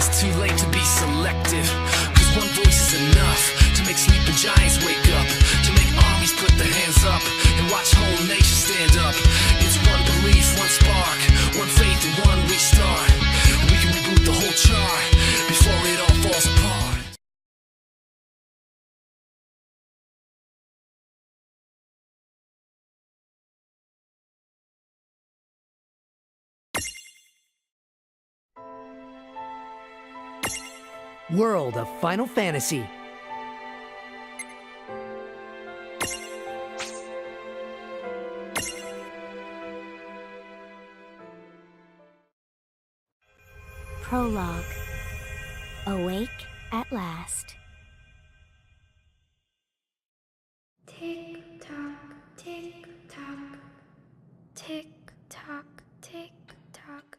It's too late to be selective, 'cause one voice is enough to make sleeping giants wake up, to make armies put their hands up and watch whole nations stand up. It's one belief, one spark, one faith and one restart. We can reboot the whole chart before it all falls apart. World of Final Fantasy. Prologue. Awake at last. Tick tock, tick tock, tick tock, tick tock,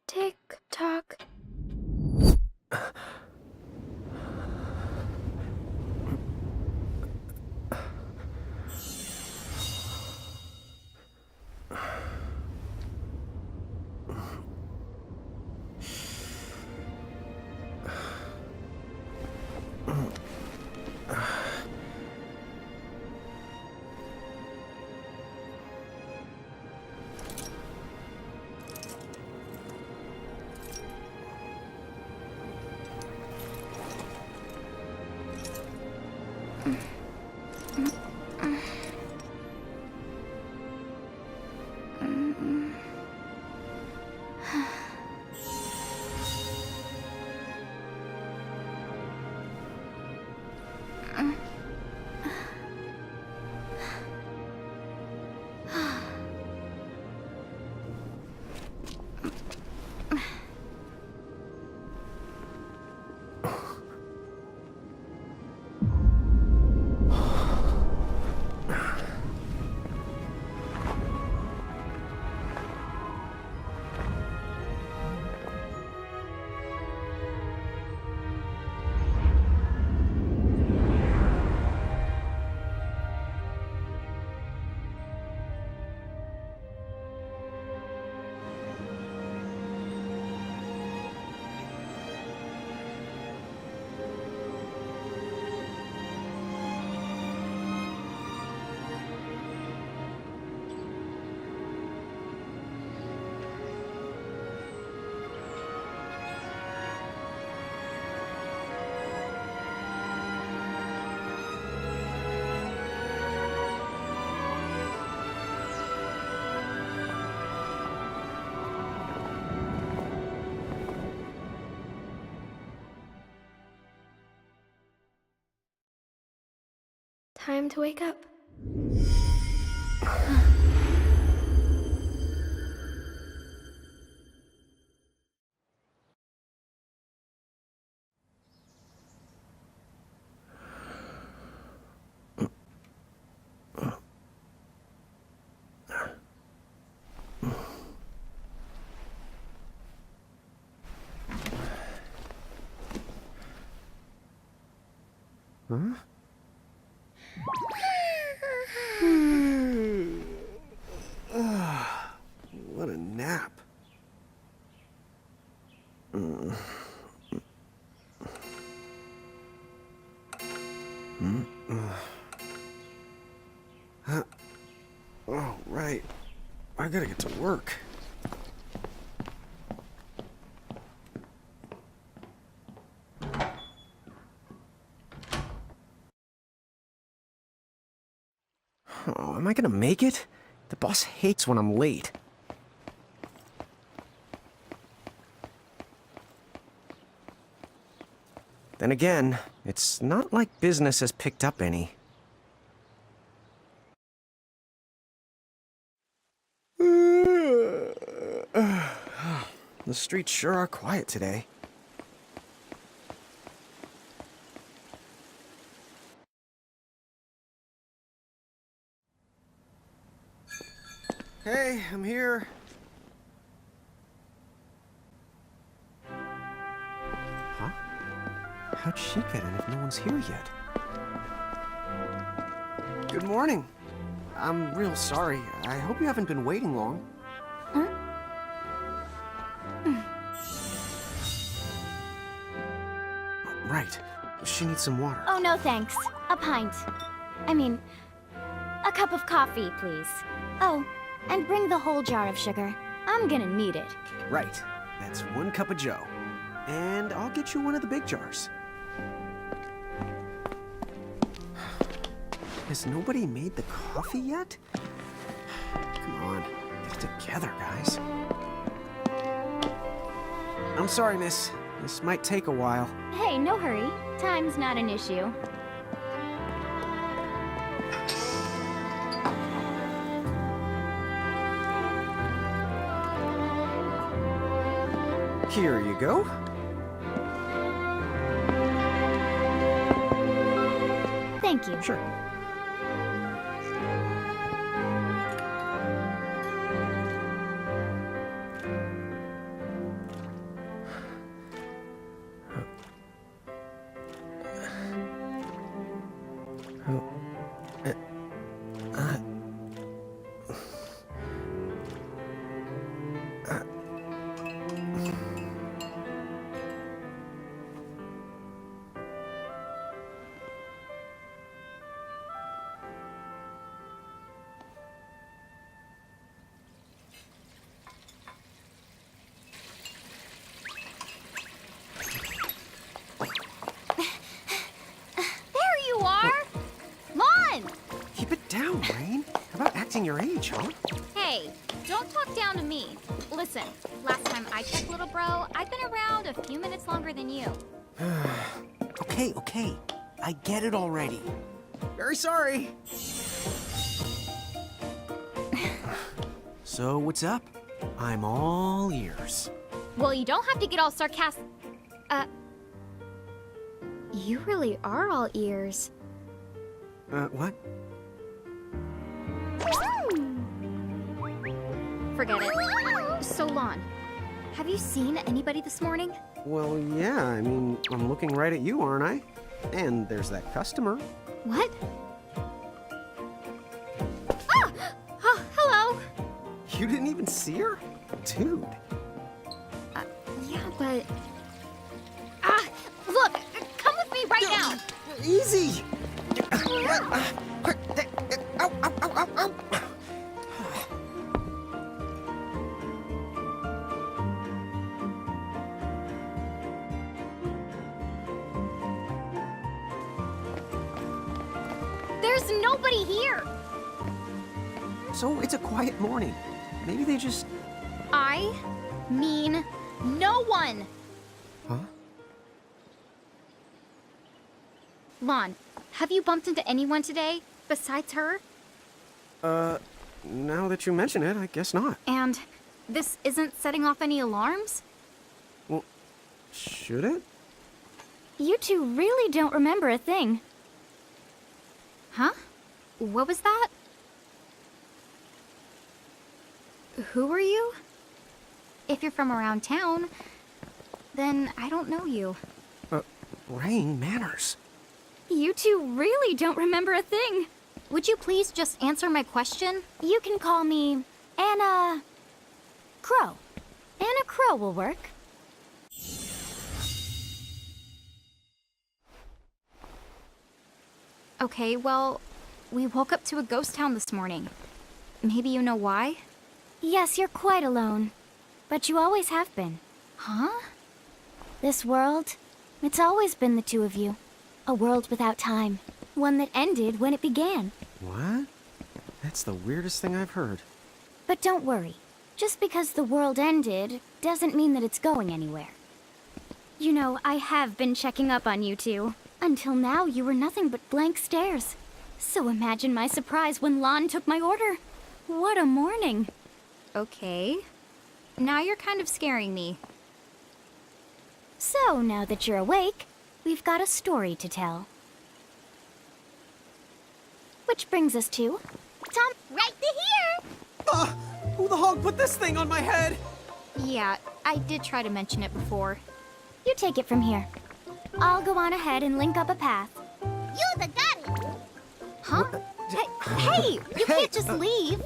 tick tock. Time to wake up. Huh? What a nap. Oh, right. I gotta get to work. Oh, am I gonna make it? The boss hates when I'm late. Then again, it's not like business has picked up any. The streets sure are quiet today. Hey, I'm here. Huh? How'd she get in if no one's here yet? Good morning. I'm real sorry. I hope you haven't been waiting long. Huh? right. She needs some water. Oh, no thanks. A pint. I mean, a cup of coffee, please. Oh, and bring the whole jar of sugar. I'm gonna need it. Right. That's 1 cup of Joe. And I'll get you one of the big jars. Has nobody made the coffee yet? Come on, get it together, guys. I'm sorry, miss. This might take a while. Hey, no hurry. Time's not an issue. Here you go. Thank you. Sure. Keep it down, Rain. How about acting your age, huh? Hey, don't talk down to me. Listen, last time I checked, little bro, I've been around a few minutes longer than you. Okay. I get it already. Very sorry. So, what's up? I'm all ears. Well, you don't have to get all sarcastic. You really are all ears. What? Forget it. So, Lon, have you seen anybody this morning? Well, yeah, I mean, I'm looking right at you, aren't I? And there's that customer. What? Ah! Oh, hello! You didn't even see her? Dude. Yeah, but... Ah! Look! Come with me right now! Easy! Ow, ow, ow, ow, ow. There's nobody here! So it's a quiet morning. Maybe they just... I mean no one! Huh? Lon, have you bumped into anyone today besides her? Now that you mention it, I guess not. And this isn't setting off any alarms? Well, should it? You two really don't remember a thing. Huh? What was that? Who are you? If you're from around town, then I don't know you. Rain, manners. You two really don't remember a thing. Would you please just answer my question? You can call me Anna Crow. Anna Crow will work. Okay, well, we woke up to a ghost town this morning. Maybe you know why? Yes, you're quite alone. But you always have been. Huh? This world, it's always been the two of you. A world without time. One that ended when it began. What? That's the weirdest thing I've heard. But don't worry. Just because the world ended doesn't mean that it's going anywhere. You know, I have been checking up on you two. Until now, you were nothing but blank stares. So imagine my surprise when Lon took my order. What a morning. Okay. Now you're kind of scaring me. So, now that you're awake, we've got a story to tell. Which brings us to... Tom, right to here! Who the hog put this thing on my head? Yeah, I did try to mention it before. You take it from here. I'll go on ahead and link up a path. You the got it! Huh? Hey, you can't just leave!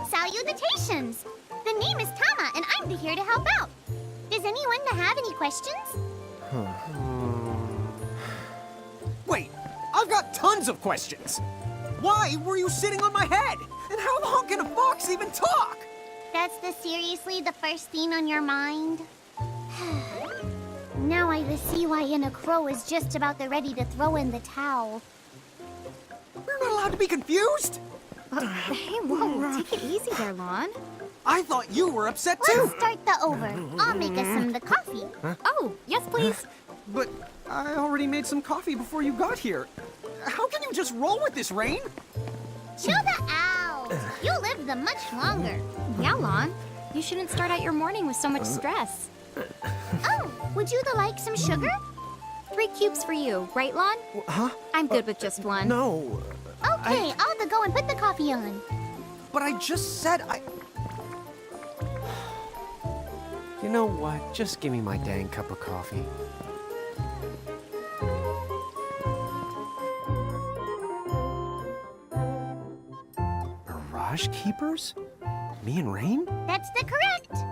Salutations! The name is Tama, and I'm here to help out. anyone to have any questions? Wait, I've got tons of questions. Why were you sitting on my head? And how long can a fox even talk? That's seriously the first thing on your mind? Now I see why a crow is just about ready to throw in the towel. We're not allowed to be confused? Hey, whoa, take it easy there, Lon. I thought you were upset too. Let's start the over. I'll make us some the coffee. Oh, yes, please. But I already made some coffee before you got here. How can you just roll with this rain? Chill the owls. You lived them much longer. Yeah, Lon. You shouldn't start out your morning with so much stress. Oh, would you like some sugar? 3 cubes for you, right, Lon? Huh? I'm good with just one. No. Okay, I'll go and put the coffee on. But I just said I... You know what? Just give me my dang cup of coffee. Mirage Keepers? Me and Rain? That's correct.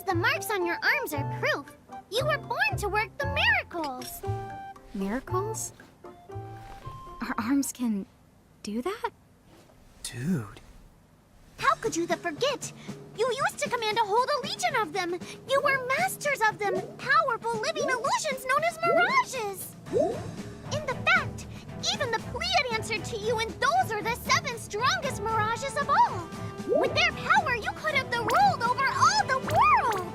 The marks on your arms are proof. You were born to work the miracles. Miracles? Our arms can do that? Dude. How could you forget? You used to command a whole legion of them. You were masters of them, powerful living illusions known as mirages. In the fact, even the Pleiad answered to you, and those are the 7 strongest mirages of all. With their power, you could have ruled over all the world.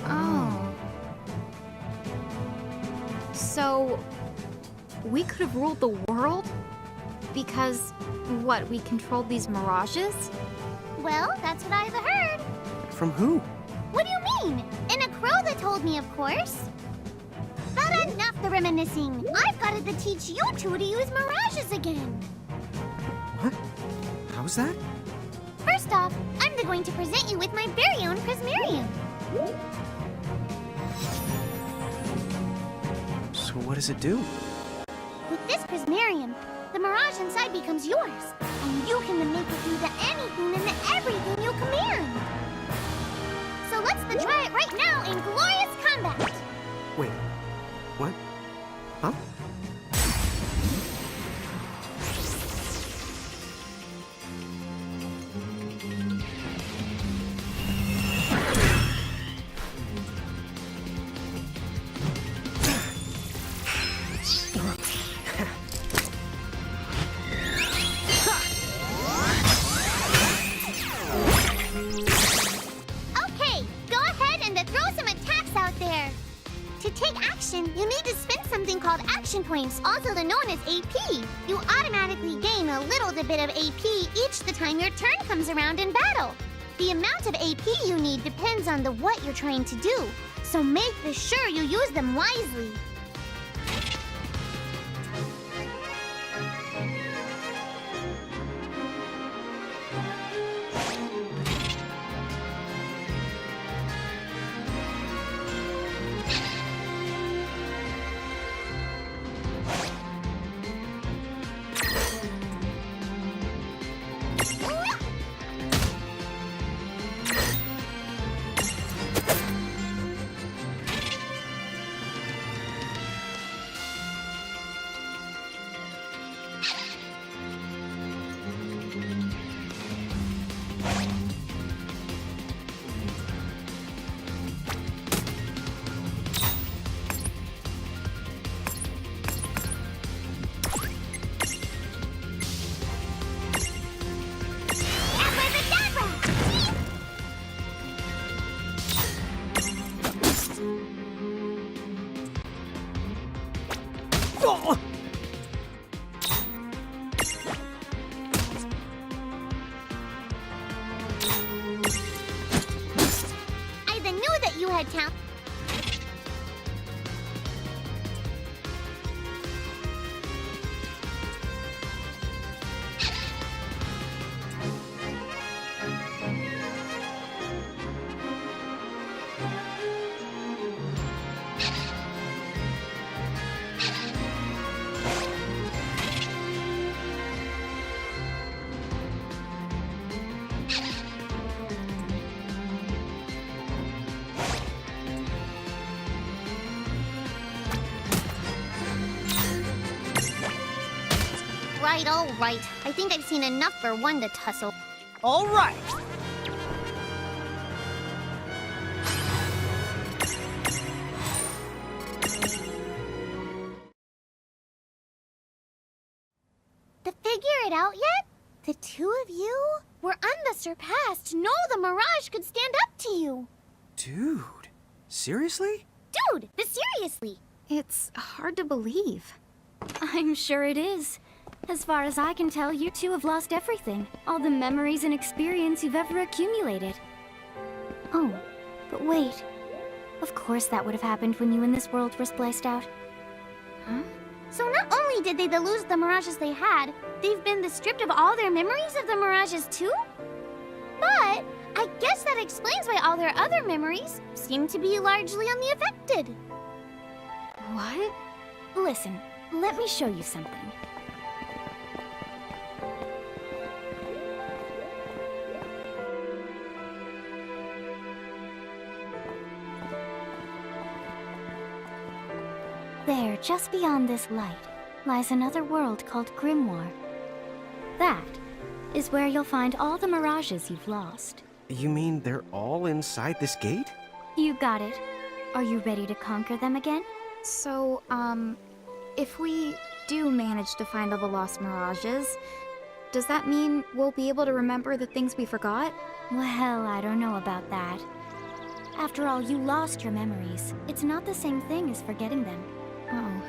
Oh. So, we could have ruled the world? Because, what, we controlled these mirages? Well, that's what I've heard. From who? What do you mean? In a crow that told me, of course. But enough the reminiscing. I've got to teach you two to use mirages again. What? How's that? First off, I'm going to present you with my very own Prismarium. So what does it do? With this Prismarium, the mirage inside becomes yours, and you can make it do anything and everything you command. So let's try it right now in glorious combat. Wait, what? Huh? You need to spend something called action points, also known as AP. You automatically gain a little bit of AP each time your turn comes around in battle. The amount of AP you need depends on what you're trying to do, so make sure you use them wisely. I knew that you had talent. right, all right. I think I've seen enough for one to tussle. All right. To figure it out yet? The two of you were unsurpassed. No, the Mirage could stand up to you. Dude, seriously? Dude, but seriously. It's hard to believe. I'm sure it is. As far as I can tell, you two have lost everything. All the memories and experience you've ever accumulated. Oh, but wait. Of course that would have happened when you and this world were spliced out. Huh? So not only did they lose the Mirages they had, they've been stripped of all their memories of the Mirages too? But I guess that explains why all their other memories seem to be largely unaffected. What? Listen, let me show you something. There, just beyond this light, lies another world called Grimoire. That is where you'll find all the mirages you've lost. You mean they're all inside this gate? You got it. Are you ready to conquer them again? So, if we do manage to find all the lost mirages, does that mean we'll be able to remember the things we forgot? Well, I don't know about that. After all, you lost your memories. It's not the same thing as forgetting them. Oh.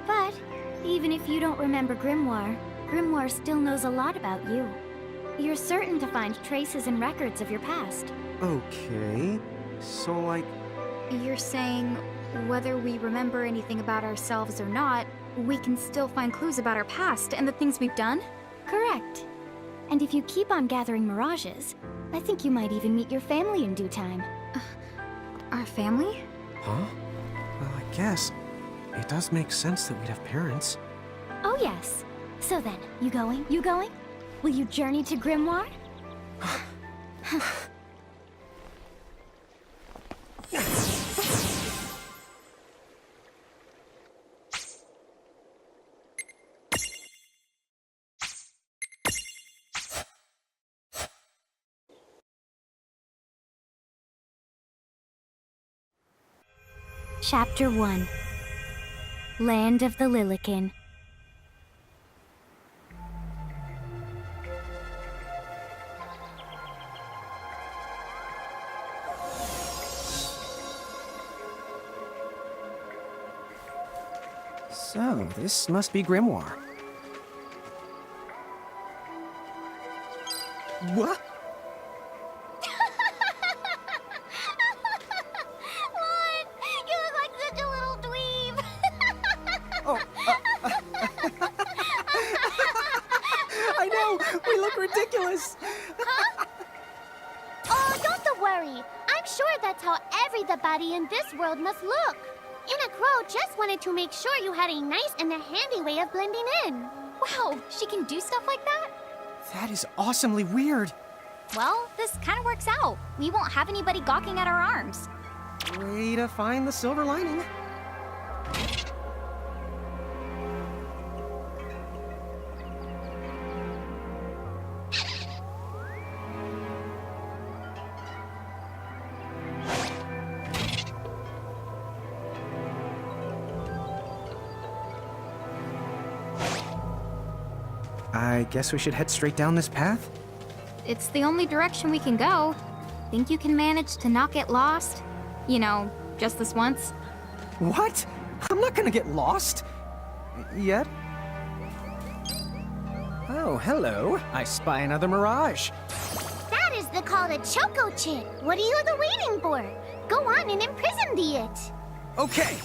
But even if you don't remember Grimoire, Grimoire still knows a lot about you. You're certain to find traces and records of your past. Okay. So, like... You're saying whether we remember anything about ourselves or not, we can still find clues about our past and the things we've done? Correct. And if you keep on gathering mirages, I think you might even meet your family in due time. Our family? Huh? Well, I guess it does make sense that we'd have parents. Oh yes. So then, you going? You going? Will you journey to Grimoire? Chapter 1. Land of the Lilican. So, this must be Grimoire. What? Juan, you look like such a little dweeb. Oh, I know! We look ridiculous! Oh, don't worry. I'm sure that's how everybody in this world must look. Crow just wanted to make sure you had a nice and a handy way of blending in. Wow, she can do stuff like that? That is awesomely weird. Well, this kind of works out. We won't have anybody gawking at our arms. Way to find the silver lining. I guess we should head straight down this path? It's the only direction we can go. Think you can manage to not get lost? You know, just this once? What? I'm not gonna get lost. Yet? Oh, hello. I spy another mirage. That is the call to Choco Chip. What are you waiting for? Go on and imprison the it. Okay.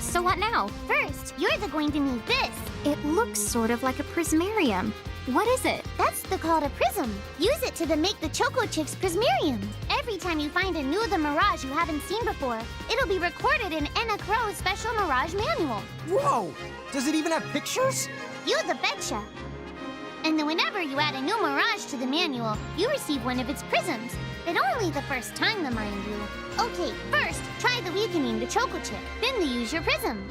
So what now? First, you're going to need this. It looks sort of like a prismarium. What is it? That's called a prism. Use it to make the Choco Chicks prismarium. Every time you find a new the Mirage you haven't seen before, it'll be recorded in Anna Crow's special Mirage manual. Whoa! Does it even have pictures? You the betcha. And then whenever you add a new Mirage to the manual, you receive one of its prisms. But only the first time, mind you. Okay, first, try the weakening the Choco Chick, then use your prism.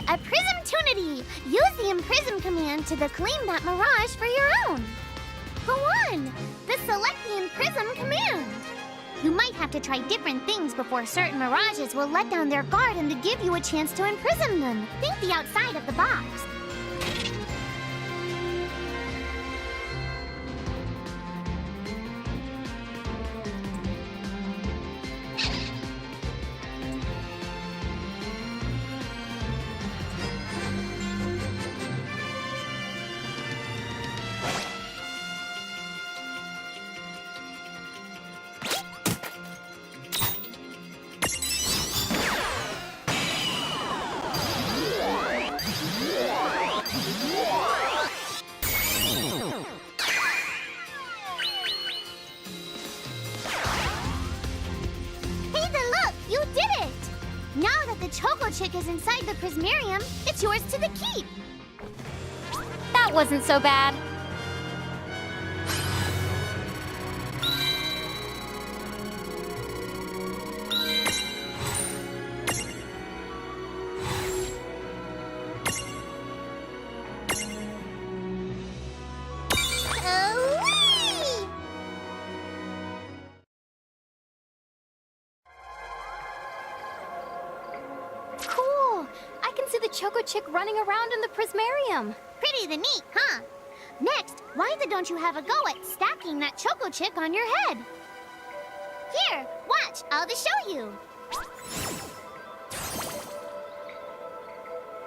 A Prismtunity! Use the Imprism command to claim that Mirage for your own. For one, the Select the Imprism command. You might have to try different things before certain Mirages will let down their guard and to give you a chance to imprison them. Think the outside of the box. Chick is inside the Prismarium, it's yours to the keep. That wasn't so bad. Choco Chick running around in the Prismarium. Pretty the neat, huh? Next, why don't you have a go at stacking that Choco Chick on your head? Here, watch, I'll just show you.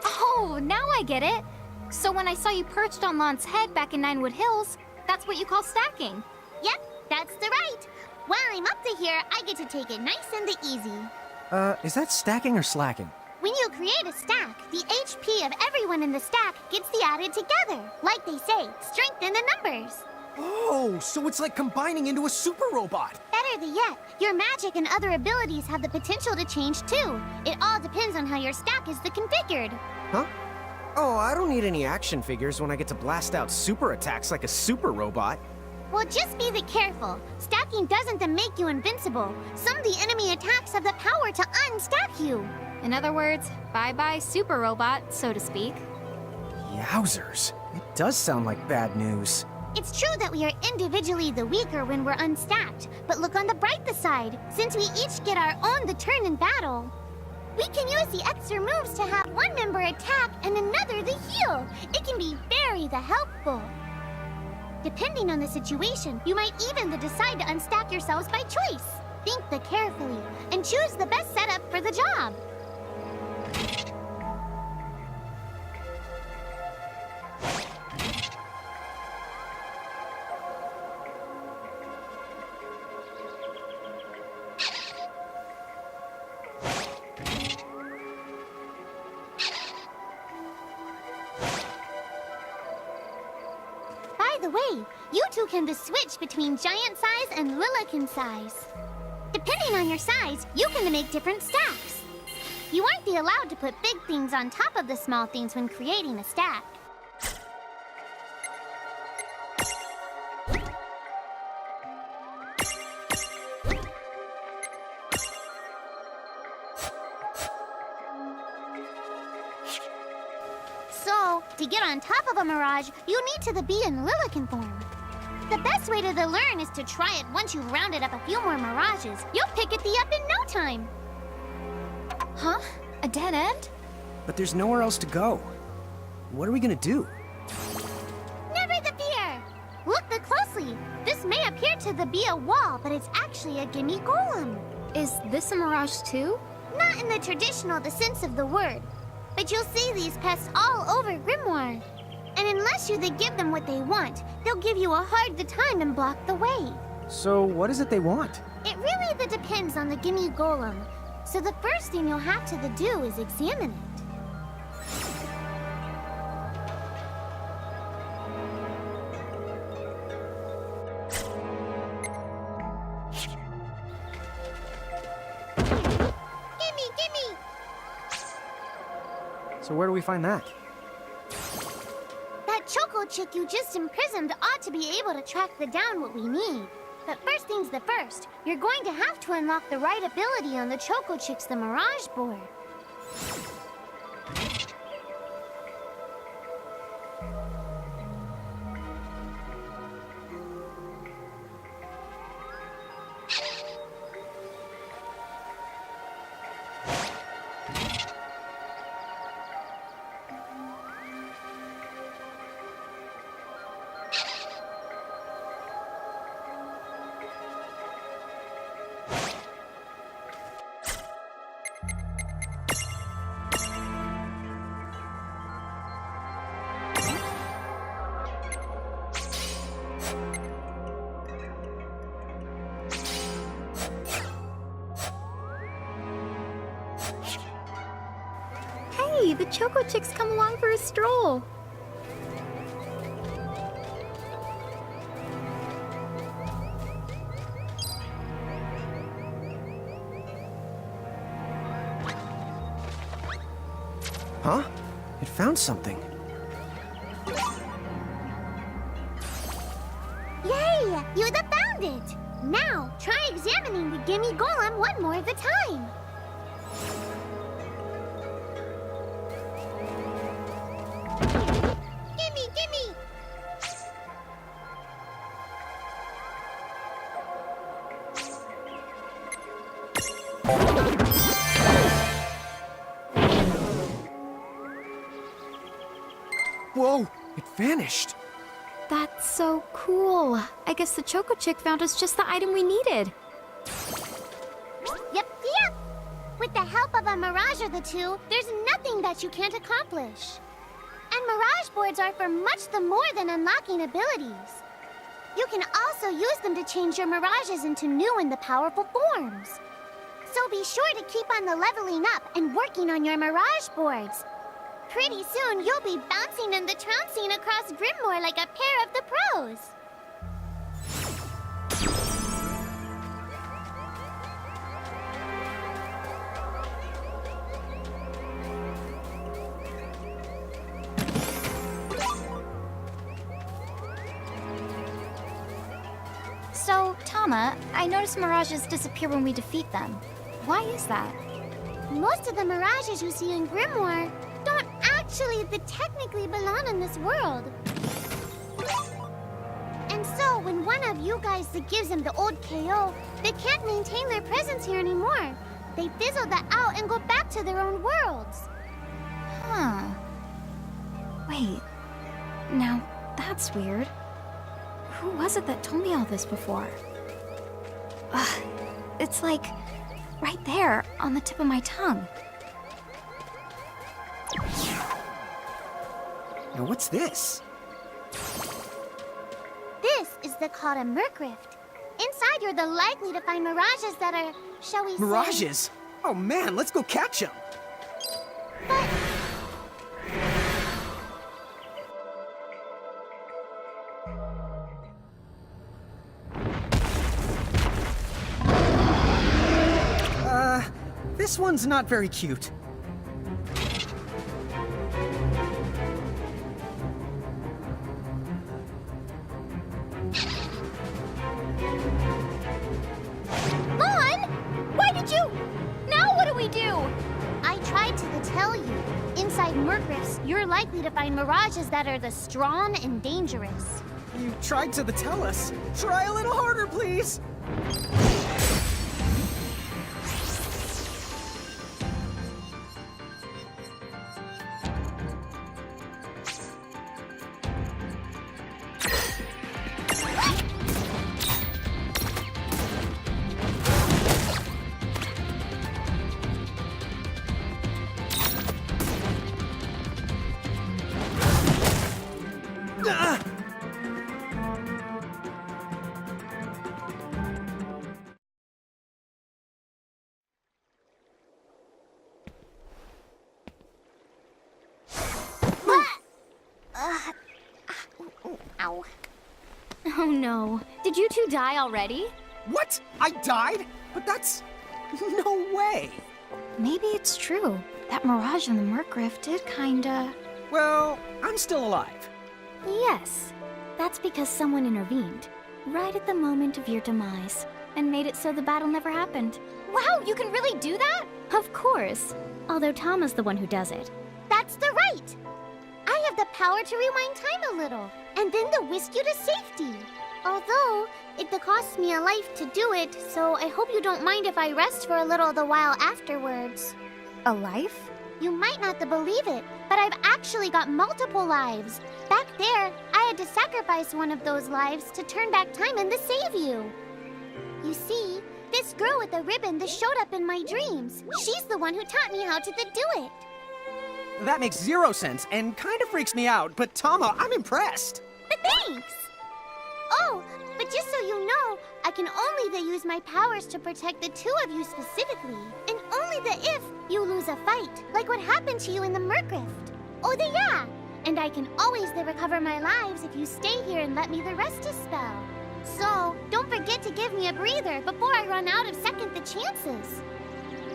Oh, now I get it. So when I saw you perched on Lon's head back in Ninewood Hills, that's what you call stacking. Yep, that's the right. While I'm up to here, I get to take it nice and easy. Is that stacking or slacking? When you create a stack, the HP of everyone in the stack gets added together. Like they say, strengthen the numbers. Oh, so it's like combining into a super robot. Better yet, your magic and other abilities have the potential to change too. It all depends on how your stack is configured. Huh? Oh, I don't need any action figures when I get to blast out super attacks like a super robot. Well, just be careful. Stacking doesn't make you invincible. Some of the enemy attacks have the power to unstack you. In other words, bye-bye super robot, so to speak. Yowzers. It does sound like bad news. It's true that we are individually the weaker when we're unstacked, but look on the brighter side. Since we each get our own turn in battle, we can use the extra moves to have one member attack and another heal. It can be very helpful. Depending on the situation, you might even decide to unstack yourselves by choice. Think carefully and choose the best setup for the job. By the way, you two can switch between giant size and Lilican size. Depending on your size, you can make different stacks. You aren't allowed to put big things on top of the small things when creating a stack. to get on top of a mirage, you need to the bee in Lilican form. The best way to learn is to try it once you've rounded up a few more mirages. You'll pick it up in no time. Huh? A dead end? But there's nowhere else to go. What are we gonna do? Never the fear! Look closely. This may appear to be a wall, but it's actually a gimme golem. Is this a mirage too? Not in the traditional sense of the word, but you'll see these pests all over Grimoire. And unless you give them what they want, they'll give you a hard time and block the way. So what is it they want? It really depends on the gimme golem. So the first thing you'll have to do is examine it. Gimme! So where do we find that? That choco chick you just imprisoned ought to be able to track down what we need. But first things first, you're going to have to unlock the right ability on the choco chick's Mirage board. Hey, the Choco Chick's come along for a stroll. Huh? It found something. Yay! You found it! Now, try examining the gimme golem one more at a time. Gimme! Whoa! It vanished! That's so cool. I guess the Choco Chick found us just the item we needed. Yep. With the help of a mirage or the two, there's nothing that you can't accomplish. And mirage boards are for much more than unlocking abilities. You can also use them to change your mirages into new and powerful forms. So be sure to keep on leveling up and working on your mirage boards. Pretty soon, you'll be bouncing and trouncing across Grimoire like a pair of the pros. So, Tama, I noticed mirages disappear when we defeat them. Why is that? Most of the mirages you see in Grimoire don't actually technically belong in this world. And so, when one of you guys gives them the old KO, they can't maintain their presence here anymore. They fizzle that out and go back to their own worlds. Huh. Wait. Now, that's weird. Who was it that told me all this before? It's like right there on the tip of my tongue. Now what's this? This is called a Merc Rift. Inside, you're likely to find mirages that are, shall we say... Mirages? Oh man, let's go catch them! But... This one's not very cute. Juan! Why did you... Now what do we do? I tried to tell you. In inside Murkrifts, you're likely to find mirages that are the strong and dangerous. You tried to tell us. Try a little harder, please. Ow. Oh no. Did you two die already? What? I died? But that's... no way. Maybe it's true. That mirage in the Murkrift did kinda... Well, I'm still alive. Yes. That's because someone intervened, right at the moment of your demise, and made it so the battle never happened. Wow, you can really do that? Of course. Although Tama's the one who does it. That's the right! I have the power to rewind time a little, and then to whisk you to safety. Although, it costs me a life to do it, so I hope you don't mind if I rest for a little the while afterwards. A life? You might not believe it, but I've actually got multiple lives. Back there, I had to sacrifice one of those lives to turn back time and to save you. You see, this girl with the ribbon that showed up in my dreams, she's the one who taught me how to do it. That makes 0 sense and kind of freaks me out, but Tama, I'm impressed. Thanks! Oh, but just so you know, I can only use my powers to protect the two of you specifically, and only if you lose a fight, like what happened to you in the Murkrift. Oh, yeah! And I can always recover my lives if you stay here and let me rest a spell. So, don't forget to give me a breather before I run out of second the chances.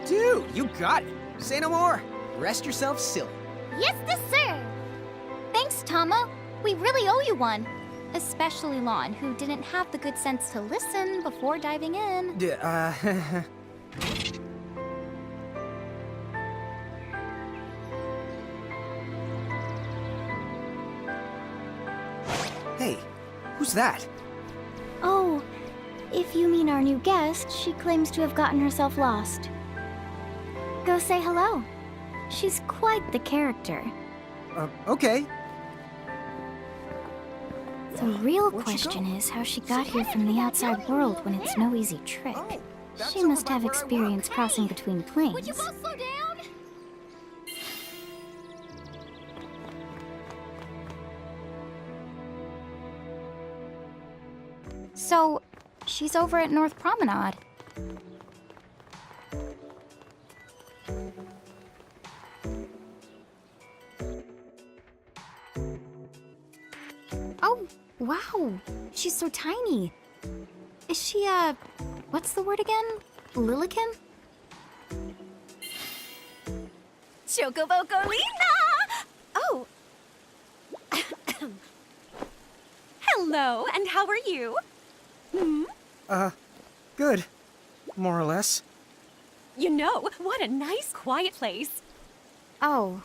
Dude, you got it. Say no more. Rest yourself silly. Yes, sir! Thanks, Tama. We really owe you one. Especially Lon, who didn't have the good sense to listen before diving in. Hey, who's that? Oh, if you mean our new guest, she claims to have gotten herself lost. Go say hello. She's quite the character. Okay. The real Where'd she question go? is how she got here from the outside world when it's no easy trick. Oh, that's She over must by have where I work. experience crossing between planes. Would you both slow down? So, she's over at North Promenade. Oh, wow. She's so tiny. Is she, what's the word again? Lilican? Chocobocolina! Oh. Hello, and how are you? Good. More or less. You know, what a nice, quiet place. Oh,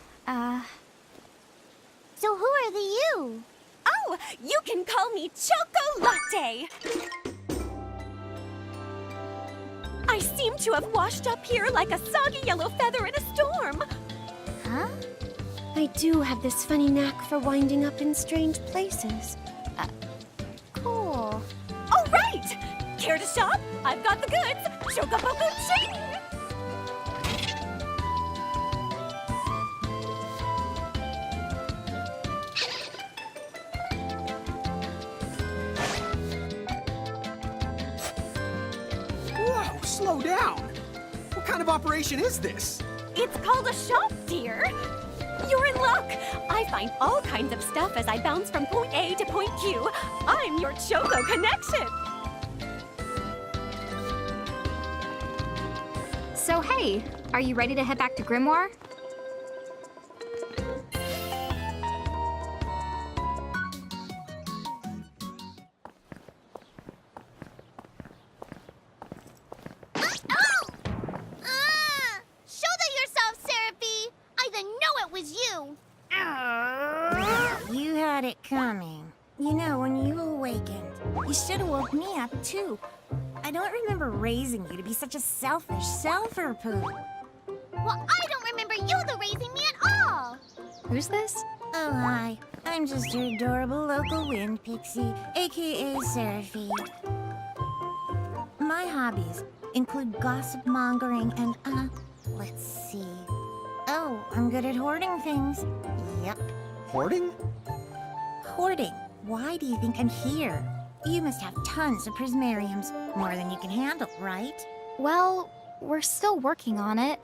So who are the you? Oh, you can call me Chocolate. I seem to have washed up here like a soggy yellow feather in a storm. Huh? I do have this funny knack for winding up in strange places. Cool. All right! Care to shop? I've got the goods. Chocoboco ching! Whoa, slow down. What kind of operation is this? It's called a shop, dear. You're in luck. I find all kinds of stuff as I bounce from point A to point Q. I'm your Choco connection. so hey, are you ready to head back to Grimoire? Shoulder yourself, Seraphie! I didn't know it was you! You know, when you awakened, you should have woke me up, too. I don't remember raising you to be such a selfish self-poo. Well, I don't remember you raising me at all. Who's this? Oh, hi. I'm just your adorable local wind pixie, aka Seraphine. My hobbies include gossip mongering and, let's see. Oh, I'm good at hoarding things. Yep. Hoarding? Hoarding. Why do you think I'm here? You must have tons of prismariums. More than you can handle, right? Well, we're still working on it.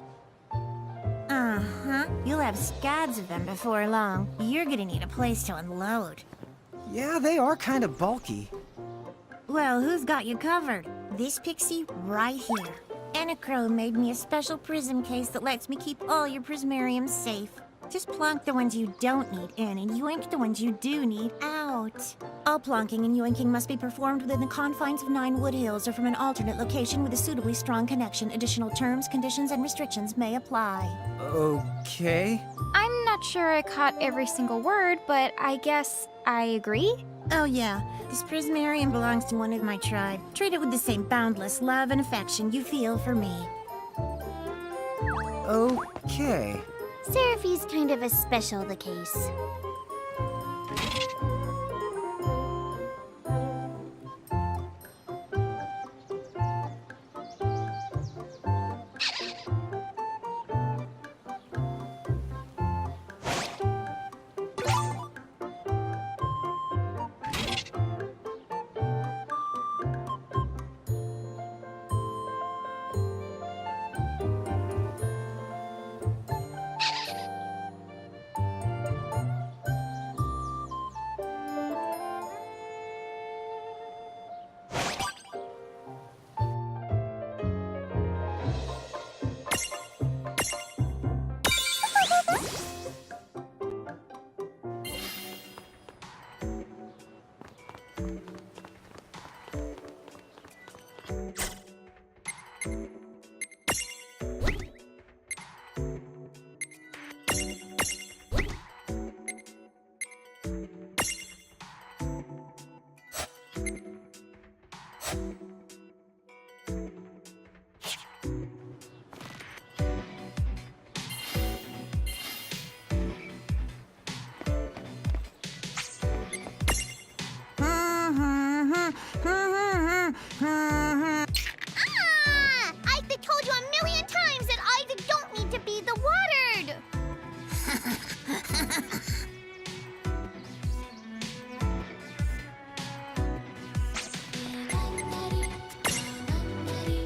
Uh-huh. You'll have scads of them before long. You're gonna need a place to unload. Yeah, they are kind of bulky. Well, who's got you covered? This pixie right here. Enacro made me a special prism case that lets me keep all your prismariums safe. Just plonk the ones you don't need in and yoink the ones you do need out. All plonking and yoinking must be performed within the confines of 9 Wood Hills or from an alternate location with a suitably strong connection. Additional terms, conditions, and restrictions may apply. Okay. I'm not sure I caught every single word, but I guess I agree. Oh yeah, this prismarium belongs to one of my tribe. Treat it with the same boundless love and affection you feel for me. Okay. Seraphi's kind of a special the case. I've told you a million times that Isaac don't need to be the watered.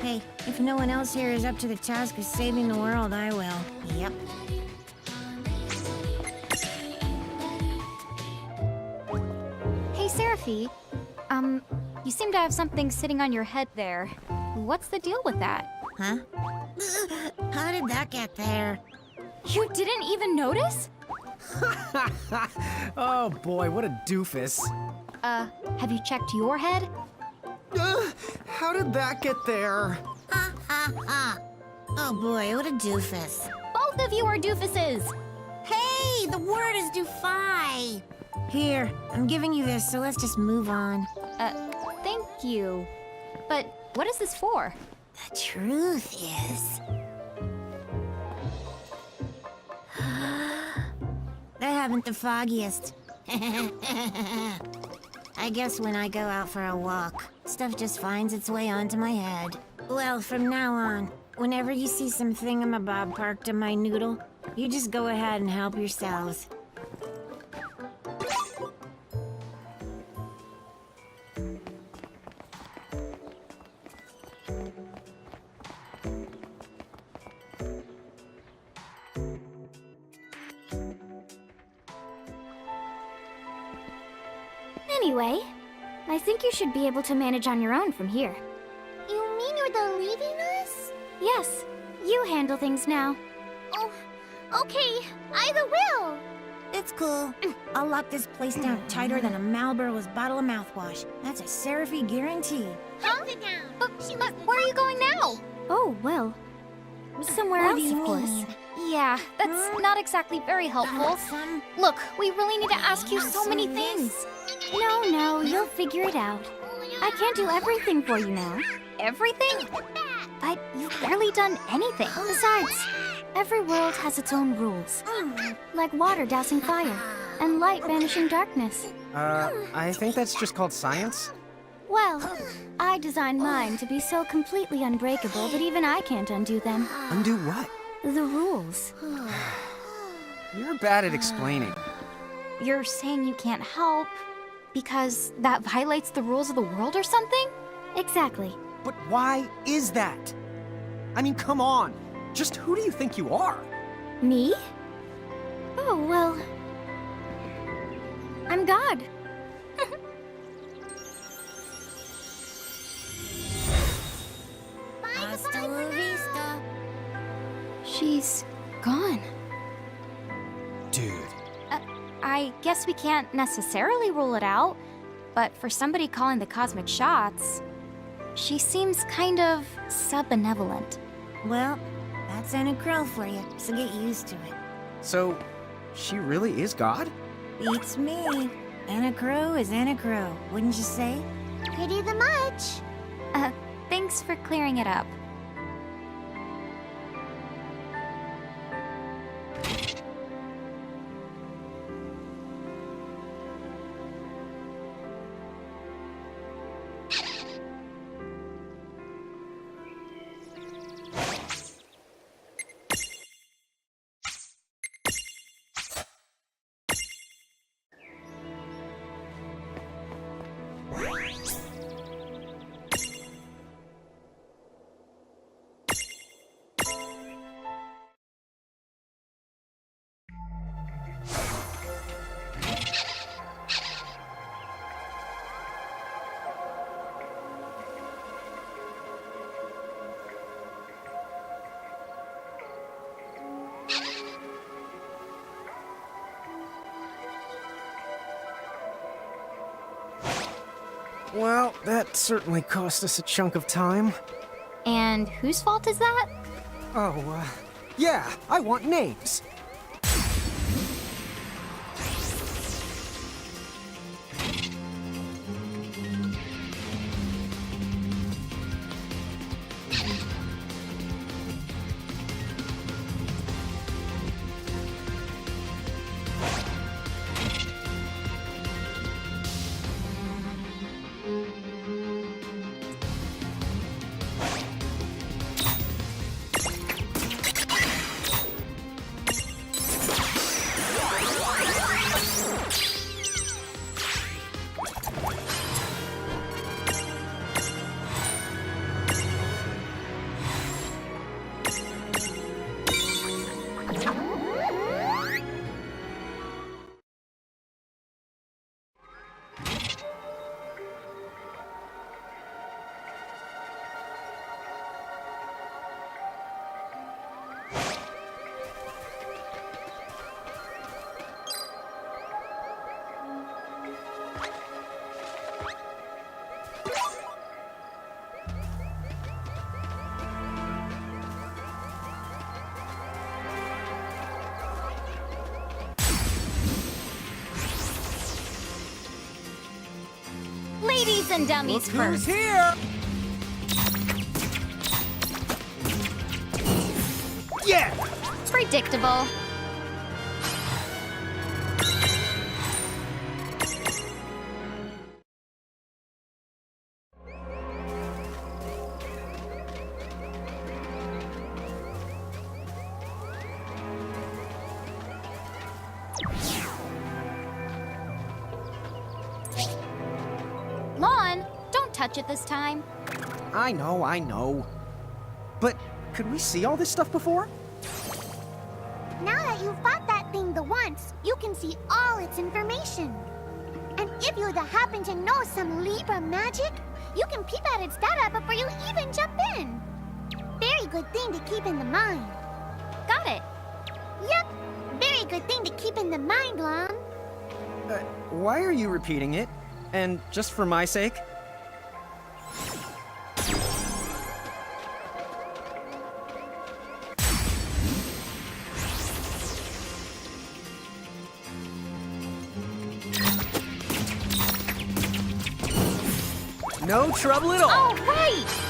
Hey, if no one else here is up to the task of saving the world, I will. Yep. Hey, Seraphi. You seem to have something sitting on your head there. What's the deal with that? Huh? How did that get there? You didn't even notice? Oh boy, what a doofus. Have you checked your head? How did that get there? Oh boy, what a doofus. Both of you are doofuses! Hey, the word is doofy. Here, I'm giving you this, so let's just move on. Thank you. But what is this for? The truth is... I haven't the foggiest. I guess when I go out for a walk, stuff just finds its way onto my head. Well, from now on, whenever you see some thingamabob parked on my noodle, you just go ahead and help yourselves. Anyway, I think you should be able to manage on your own from here. You mean you're the leaving us? Yes, you handle things now. Oh, okay, I will. It's cool. I'll lock this place down tighter than a Marlboro's bottle of mouthwash. That's a Seraphy guarantee. Sit down. But where are you going now? Oh, well, somewhere What else, do you of course. mean? Yeah, that's not exactly very helpful. Some... Look, we really need to ask you so many things. No, you'll figure it out. I can't do everything for you now. Everything? But you've barely done anything. Besides, every world has its own rules. Like water dousing fire, and light banishing darkness. I think that's just called science. Well, I designed mine to be so completely unbreakable that even I can't undo them. Undo what? The rules. You're bad at explaining. You're saying you can't help because that violates the rules of the world or something? Exactly. But why is that? I mean, come on. Just who do you think you are? Me? Oh, well... I'm God. Hasta la vista. She's gone. Dude. I guess we can't necessarily rule it out, but for somebody calling the cosmic shots, she seems kind of sub-benevolent. Well, that's Anna Crow for you, so get used to it. So, she really is God? Beats me. Anna Crow is Anna Crow, wouldn't you say? Pretty the much. Thanks for clearing it up. Well, that certainly cost us a chunk of time. And whose fault is that? Oh, yeah, I want names. Ladies and dummies first. Here! Yeah! Predictable. Lon, don't touch it this time. I know. But could we see all this stuff before? Now that you've fought that thing the once, you can see all its information. And if you happen to know some Libra magic, you can peep at its data before you even jump in. Very good thing to keep in the mind. Got it. Yep, very good thing to keep in the mind, Lon. Why are you repeating it? And just for my sake? No trouble at all. All right!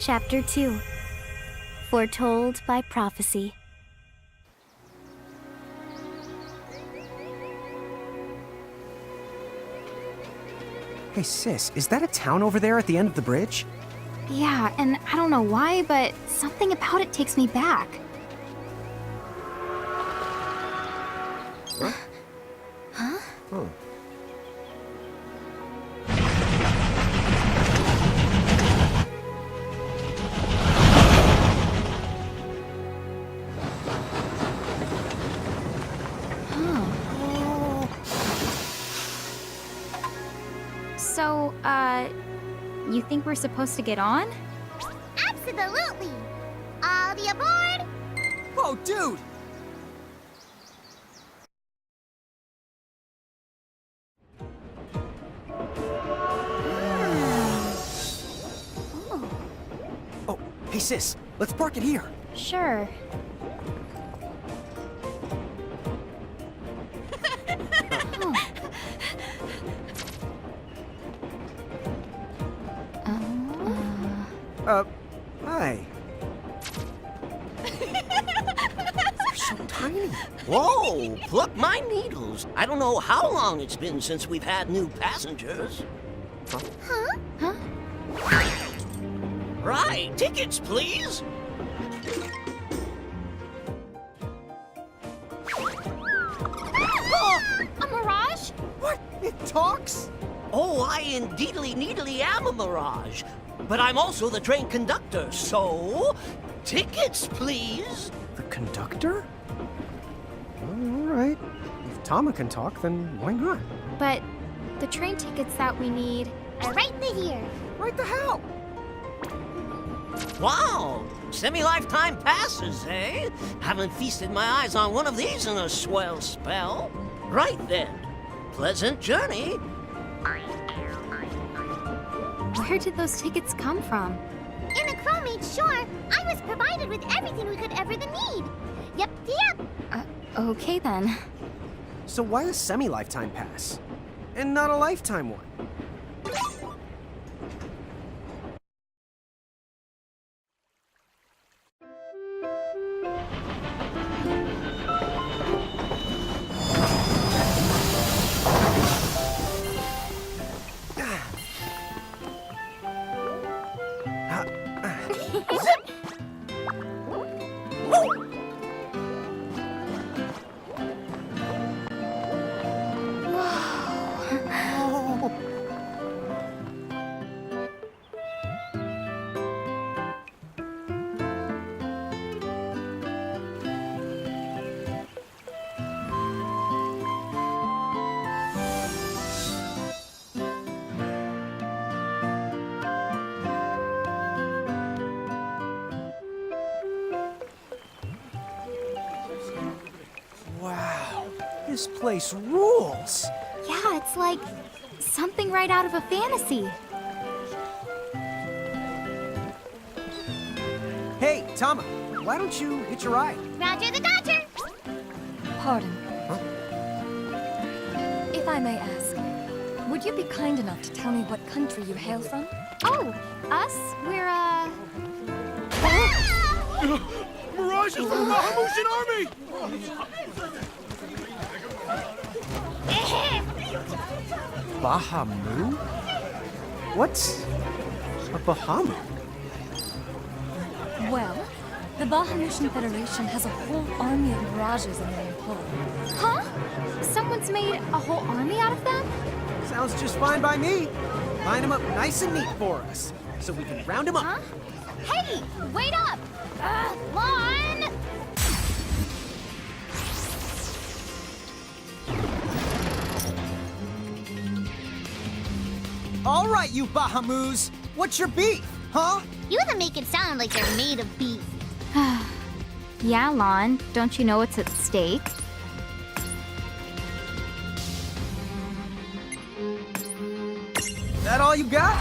Chapter 2. Foretold by Prophecy. Hey sis, is that a town over there at the end of the bridge? Yeah, and I don't know why, but something about it takes me back. Huh? Huh? Oh. So, you think we're supposed to get on? Absolutely! All the aboard! Oh, dude! Hey sis, let's park it here. Sure. Hi. They're so tiny. Whoa, pluck my needles. I don't know how long it's been since we've had new passengers. Huh? Right, tickets, please. A mirage? What? It talks? Oh, I indeedly needly am a mirage. But I'm also the train conductor, so... tickets, please. The conductor? Well, all right. If Tama can talk, then why not? But the train tickets that we need... Are right in here. Right the hell? Wow, semi-lifetime passes, eh? Haven't feasted my eyes on one of these in a swell spell. Right then, pleasant journey. Where did those tickets come from? In the Crow made sure I was provided with everything we could ever need. Yep. Okay then. So why a semi-lifetime pass? And not a lifetime one? Wow, this place rules. Yeah, it's like something right out of a fantasy. Hey, Tama, why don't you hitch a ride? Roger the Dodger. Pardon. If I may ask, would you be kind enough to tell me what country you hail from? Oh, us? We're, Mirage is from the Bahamutian army! Bahamu? What's a Bahamu? Well, the Bahamutian Federation has a whole army of mirages in their employ. Huh? Someone's made a whole army out of them? Sounds just fine by me. Line them up nice and neat for us, so we can round them up. Huh? Hey, wait up! Lon! All right, you Bahamus, what's your beef, huh? You even make it sound like they're made of beef. Yeah, Lon, don't you know what's at stake? That all you got?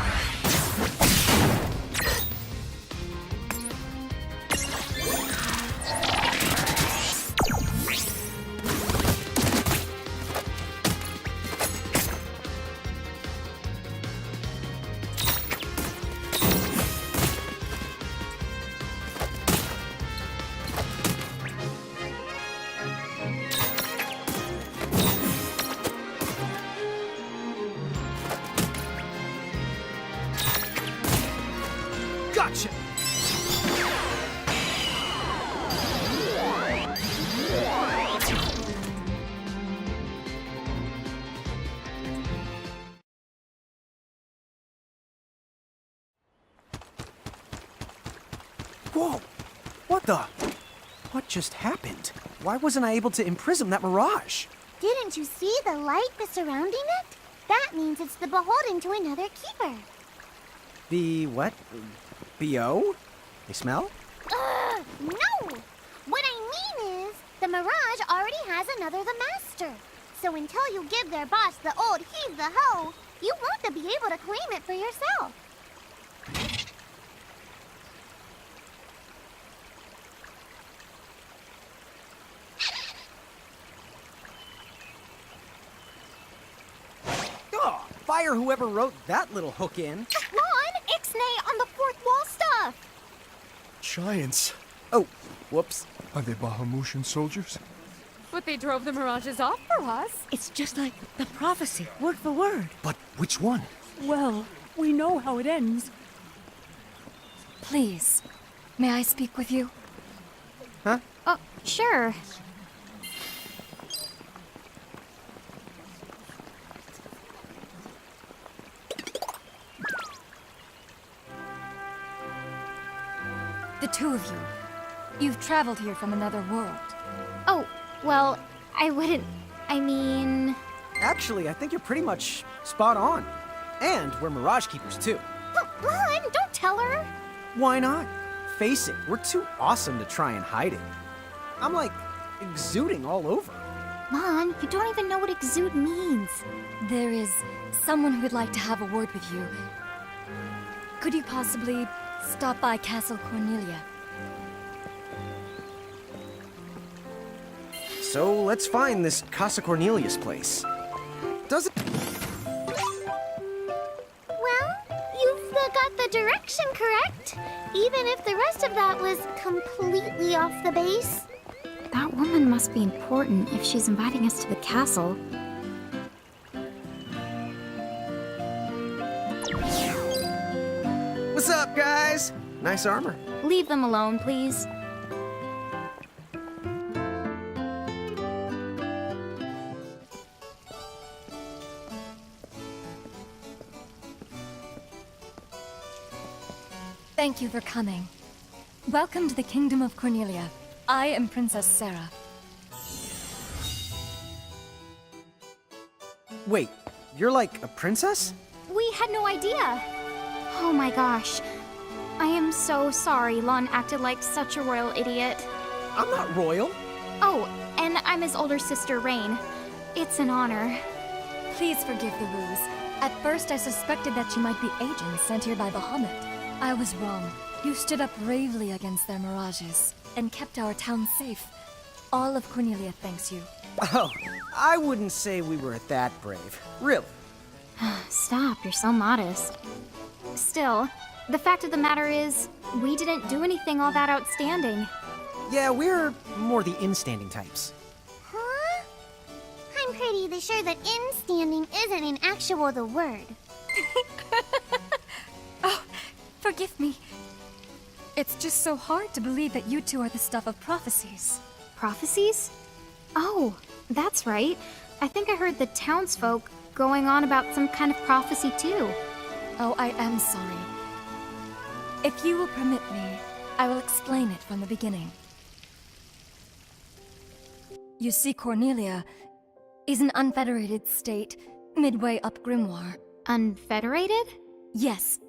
Gotcha! Whoa! What the? What just happened? Why wasn't I able to imprison that mirage? Didn't you see the light that's surrounding it? That means it's the beholden to another keeper. The what? B.O.? They smell? No! What I mean is, the Mirage already has another the master. So until you give their boss the old heave the ho, you won't be able to claim it for yourself. fire whoever wrote that little hook in. Juan, ixnay on the fourth wall stuff. Giants. Oh, whoops. Are they Bahamutian soldiers? But they drove the mirages off for us. It's just like the prophecy, word for word. But which one? Well, we know how it ends. Please, may I speak with you? Huh? Oh, sure. The two of you. You've traveled here from another world. Oh, well, I wouldn't... I mean... Actually, I think you're pretty much spot on. And we're Mirage Keepers, too. Juan, don't tell her. Why not? Face it, we're too awesome to try and hide it. I'm like exuding all over. Juan, you don't even know what exude means. There is someone who would like to have a word with you. Could you possibly stop by Castle Cornelia? So let's find this Casa Cornelius place. Does it... Well, you've got the direction correct. Even if the rest of that was completely off the base. That woman must be important if she's inviting us to the castle. What's up, guys? Nice armor. Leave them alone, please. Thank you for coming. Welcome to the Kingdom of Cornelia. I am Princess Sarah. Wait, you're like a princess? We had no idea. Oh my gosh. I am so sorry Lon acted like such a royal idiot. I'm not royal. Oh, and I'm his older sister, Rain. It's an honor. Please forgive the ruse. At first I suspected that you might be agents sent here by Bahamut. I was wrong. You stood up bravely against their mirages and kept our town safe. All of Cornelia thanks you. Oh, I wouldn't say we were that brave. Really. Stop, you're so modest. Still, the fact of the matter is, we didn't do anything all that outstanding. Yeah, we're more the in-standing types. Huh? I'm pretty sure that in-standing isn't in actual the word. Oh, forgive me. It's just so hard to believe that you two are the stuff of prophecies. Prophecies? Oh, that's right. I think I heard the townsfolk going on about some kind of prophecy too. Oh, I am sorry. If you will permit me, I will explain it from the beginning. You see, Cornelia is an unfederated state midway up Grimoire. Unfederated? Yes.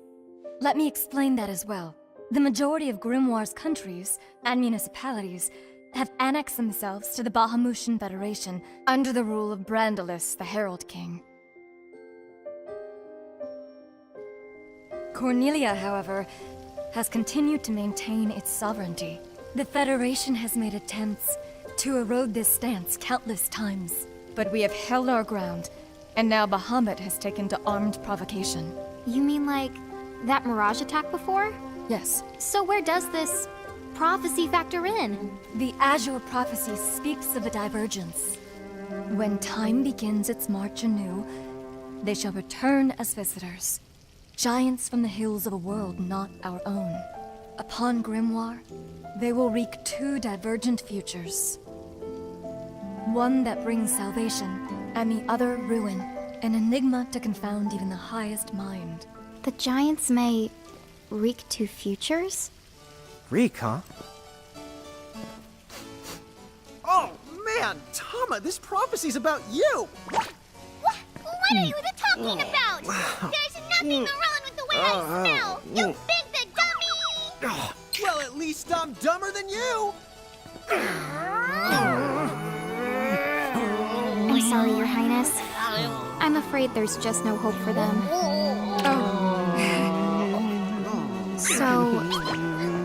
Let me explain that as well. The majority of Grimoire's countries and municipalities have annexed themselves to the Bahamutian Federation under the rule of Brandalus, the Herald King. Cornelia, however, has continued to maintain its sovereignty. The Federation has made attempts to erode this stance countless times, but we have held our ground, and now Bahamut has taken to armed provocation. You mean like that mirage attack before? Yes. So where does this prophecy factor in? The Azure prophecy speaks of a divergence. When time begins its march anew, they shall return as visitors, giants from the hills of a world not our own. Upon Grimoire, they will wreak two divergent futures. One that brings salvation, and the other ruin, an enigma to confound even the highest mind. The giants may wreak two futures? Reek, huh? Oh, man! Tama, this prophecy's about you! What are you even talking about? There's nothing wrong with the way I smell! You big the dummy! Well, at least I'm dumber than you! I'm sorry, Your Highness. I'm afraid there's just no hope for them. So,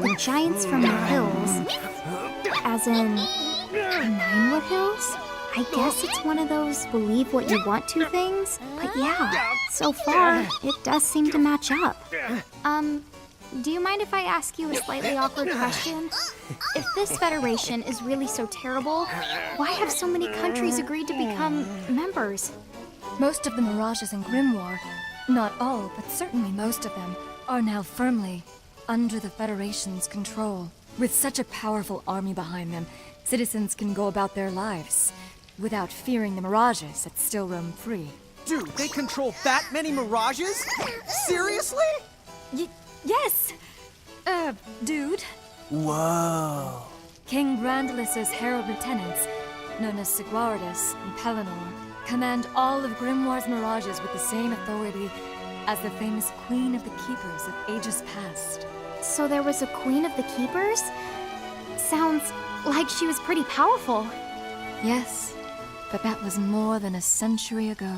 the giants from the hills, as in Ninewood Hills, I guess it's one of those believe what you want to things, but yeah, so far, it does seem to match up. Do you mind if I ask you a slightly awkward question? If this federation is really so terrible, why have so many countries agreed to become members? Most of the mirages in Grimoire, not all, but certainly most of them, are now firmly under the Federation's control. With such a powerful army behind them, citizens can go about their lives without fearing the mirages that still roam free. Dude, they control that many mirages? Seriously? Yes! Dude. Whoa. King Brandelis's herald lieutenants, known as Sigwardus and Pelennor, command all of Grimoire's mirages with the same authority as the famous Queen of the Keepers of ages past. So there was a Queen of the Keepers? Sounds like she was pretty powerful. Yes, but that was more than a century ago.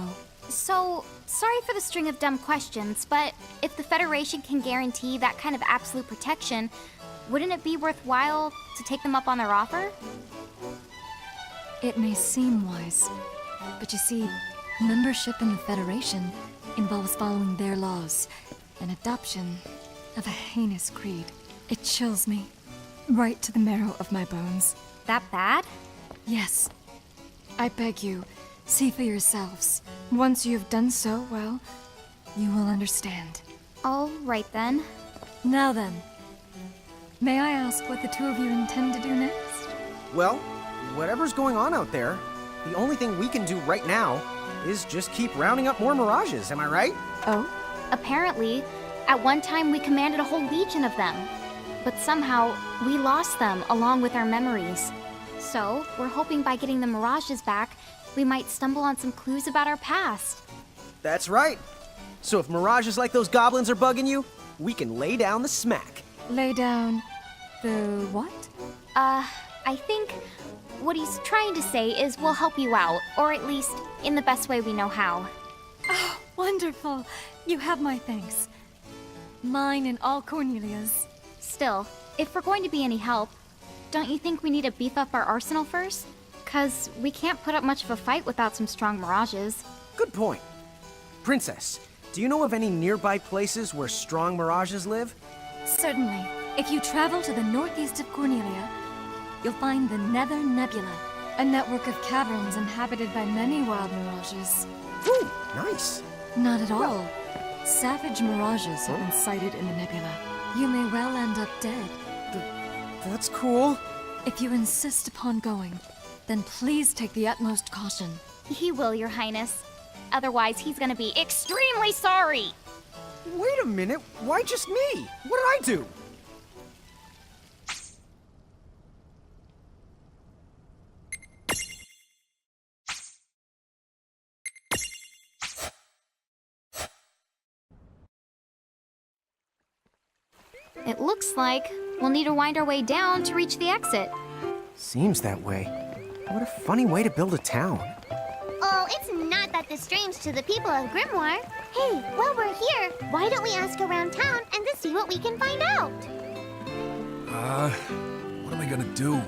So, sorry for the string of dumb questions, but if the Federation can guarantee that kind of absolute protection, wouldn't it be worthwhile to take them up on their offer? It may seem wise, but you see, membership in the Federation involves following their laws, and adoption of a heinous creed. It chills me, right to the marrow of my bones. That bad? Yes. I beg you, see for yourselves. Once you have done so, well, you will understand. All right then. Now then, may I ask what the two of you intend to do next? Well, whatever's going on out there, the only thing we can do right now is just keep rounding up more mirages, am I right? Oh? Apparently, at one time we commanded a whole legion of them. But somehow, we lost them along with our memories. So, we're hoping by getting the mirages back, we might stumble on some clues about our past. That's right. So if mirages like those goblins are bugging you, we can lay down the smack. Lay down the what? I think what he's trying to say is we'll help you out, or at least in the best way we know how. Oh, wonderful. You have my thanks. Mine and all Cornelia's. Still, if we're going to be any help, don't you think we need to beef up our arsenal first? 'Cause we can't put up much of a fight without some strong mirages. Good point. Princess, do you know of any nearby places where strong mirages live? Certainly. If you travel to the northeast of Cornelia, you'll find the Nether Nebula, a network of caverns inhabited by many wild mirages. Ooh, nice. Not at all. Savage mirages have been sighted in the nebula. You may well end up dead. That's cool. If you insist upon going, then please take the utmost caution. He will, Your Highness. Otherwise, he's gonna be extremely sorry! Wait a minute, why just me? What did I do? It looks like we'll need to wind our way down to reach the exit. Seems that way. What a funny way to build a town. Oh, it's not that strange to the people of Grimoire. Hey, while we're here, why don't we ask around town and to see what we can find out? What am I gonna do?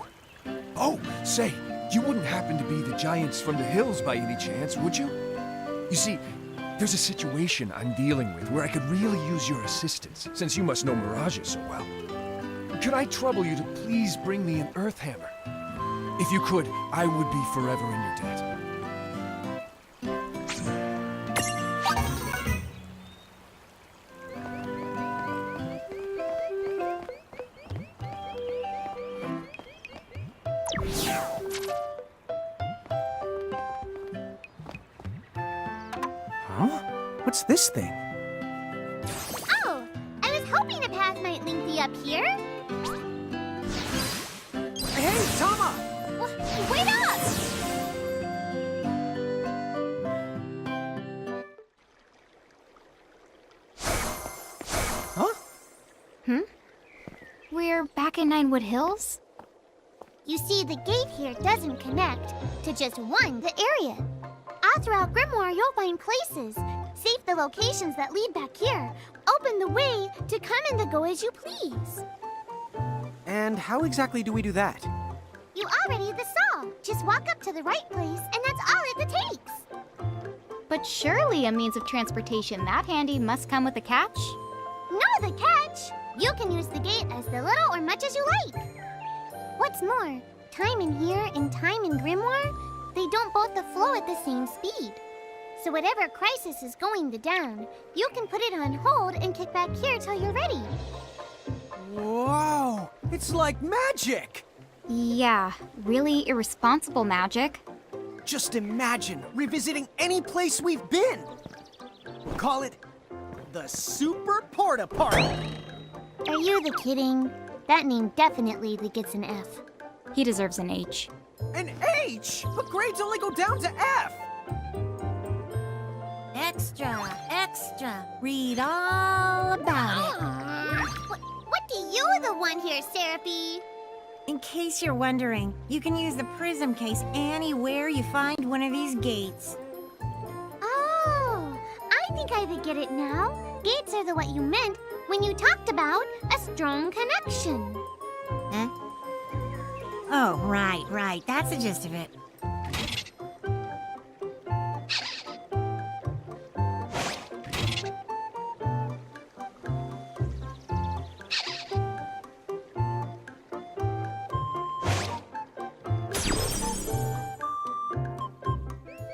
Oh, say, you wouldn't happen to be the giants from the hills by any chance, would you? You see, there's a situation I'm dealing with where I could really use your assistance, since you must know mirages so well. Could I trouble you to please bring me an earth hammer? If you could, I would be forever in your debt. Huh? What's this thing? Oh, I was hoping a path might link me up here. Hey, Tama! Wait up! Huh? We're back in Ninewood Hills? You see, the gate here doesn't connect to just the area. All throughout Grimoire, you'll find places. Save the locations that lead back here. Open the way to come and to go as you please. And how exactly do we do that? You already saw. Just walk up to the right place, and that's all it takes. But surely a means of transportation that handy must come with a catch? No, the catch! You can use the gate as little or much as you like. What's more, time in here and time in Grimoire, they don't both flow at the same speed. So whatever crisis is going down, you can put it on hold and kick back here till you're ready. Whoa! It's like magic! Yeah, really irresponsible magic. Just imagine revisiting any place we've been. Call it the Super Porta Party. Are you kidding? That name definitely gets an F. He deserves an H. An H? But grades only go down to F. Extra, extra. Read all about it. What do you want here, Seraphie? In case you're wondering, you can use the prism case anywhere you find one of these gates. Oh, I think I get it now. Gates are what you meant when you talked about a strong connection. Huh? Oh, right. That's the gist of it.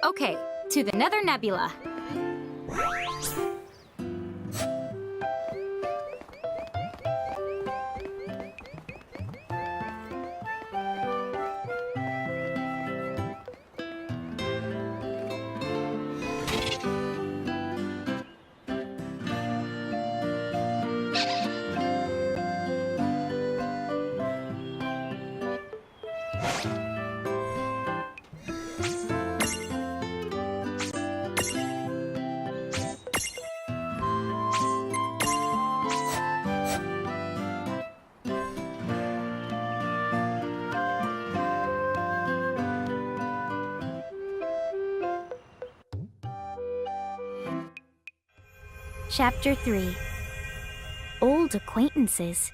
Okay, to the Nether Nebula. Chapter 3. Old Acquaintances.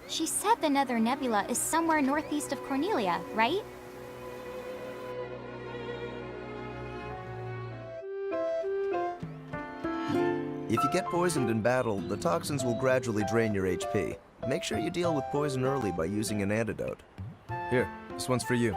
She said the Nether Nebula is somewhere northeast of Cornelia, right? If you get poisoned in battle, the toxins will gradually drain your HP. Make sure you deal with poison early by using an antidote. Here, this one's for you.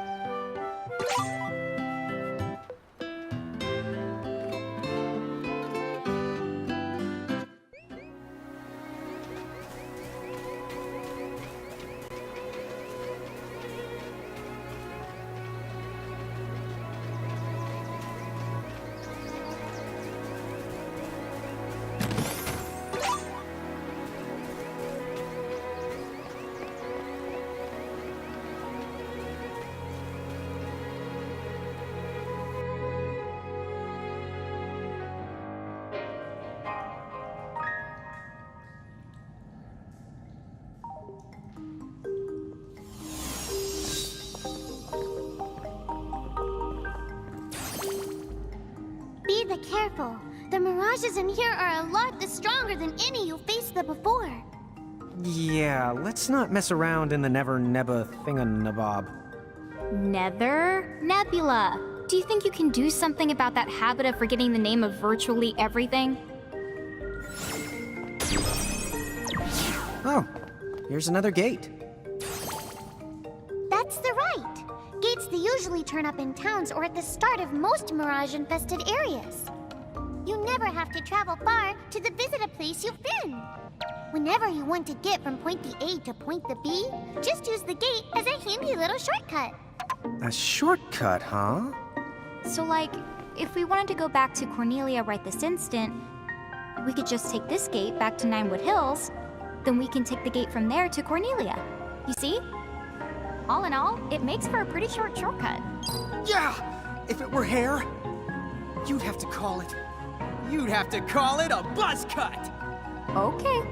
Be careful. The mirages in here are a lot stronger than any you faced before. Yeah, let's not mess around in the Never Nebba thinganabob. Nether Nebula. Do you think you can do something about that habit of forgetting the name of virtually everything? Oh, here's another gate. That's right. Gates they usually turn up in towns or at the start of most mirage-infested areas. You never have to travel far to visit a place you've been. Whenever you want to get from point A to point B, just use the gate as a handy little shortcut. A shortcut, huh? So, like, if we wanted to go back to Cornelia right this instant, we could just take this gate back to Ninewood Hills, then we can take the gate from there to Cornelia. You see? All in all, it makes for a pretty short shortcut. Yeah! If it were hair, you'd have to call it a buzz cut! Okay.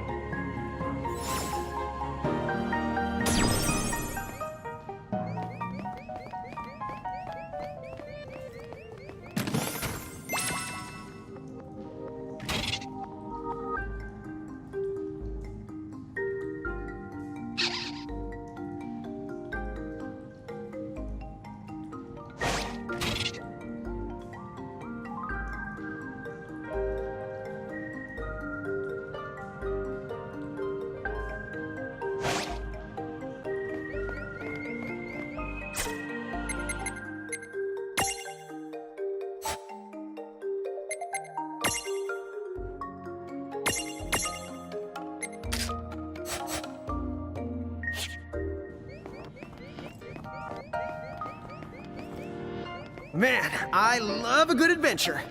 Man, I love a good adventure.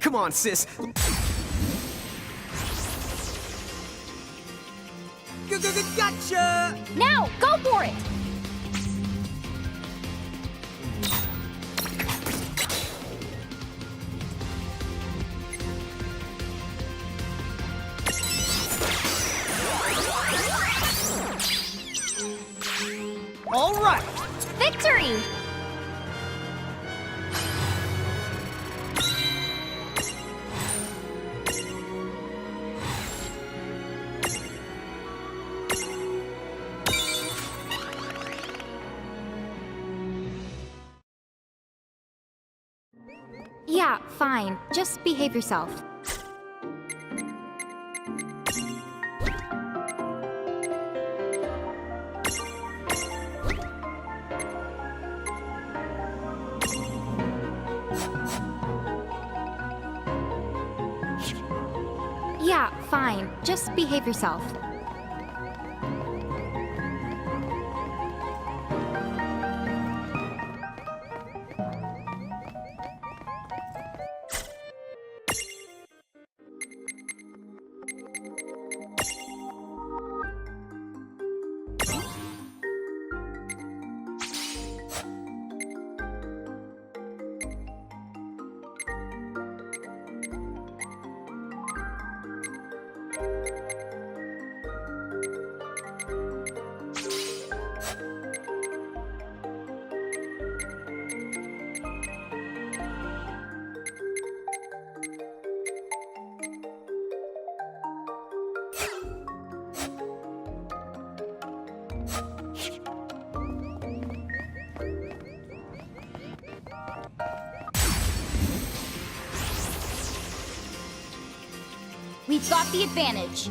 Come on, sis. Gotcha! Now, go for it! All right! Victory! Yeah, fine. Just behave yourself. Yeah, fine. Just behave yourself. We've got the advantage.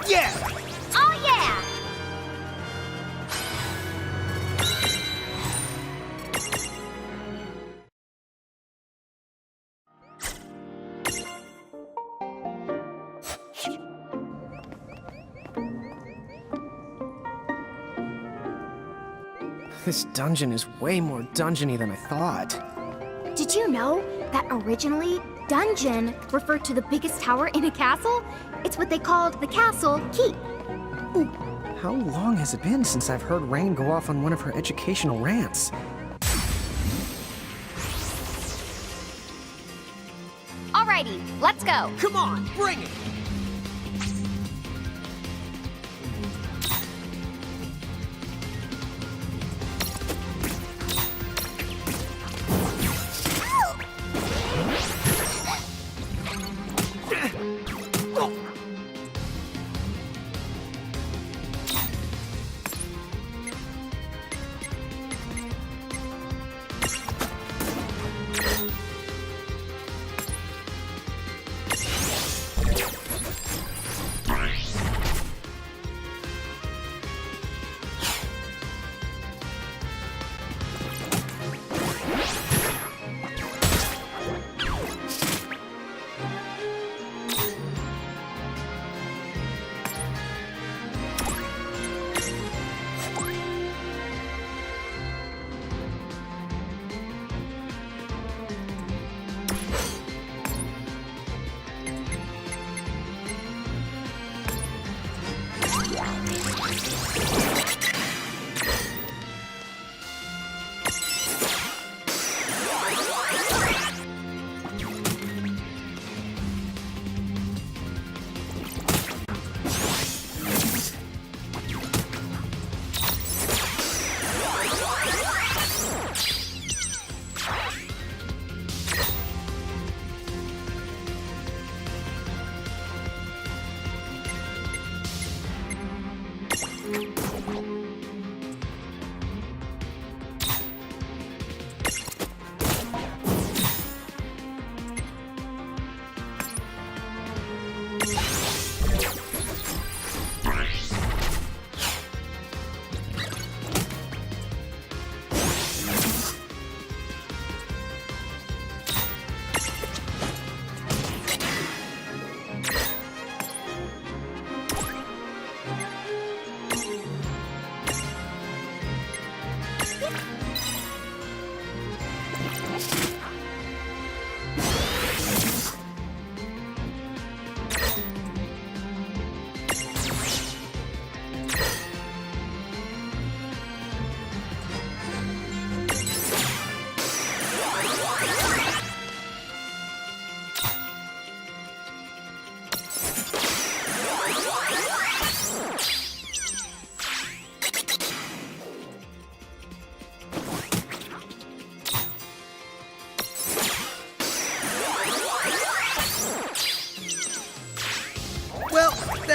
Yeah! Oh yeah! This dungeon is way more dungeony than I thought. Did you know that originally, dungeon referred to the biggest tower in a castle? It's what they called the castle keep. Ooh, how long has it been since I've heard Rain go off on one of her educational rants? Alrighty, let's go. Come on, bring it!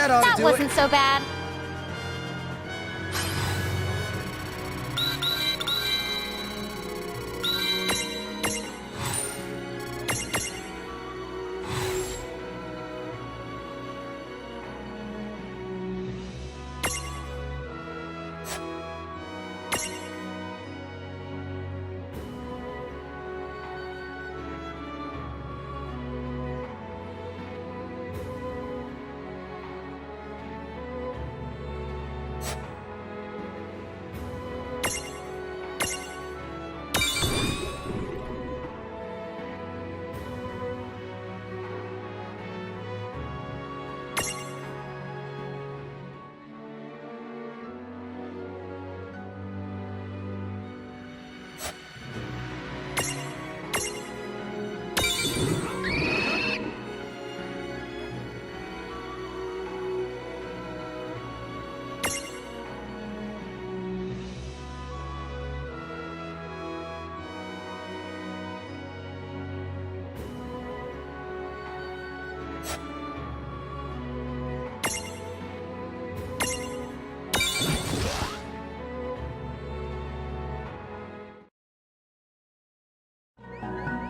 That ought to do it. That wasn't so bad.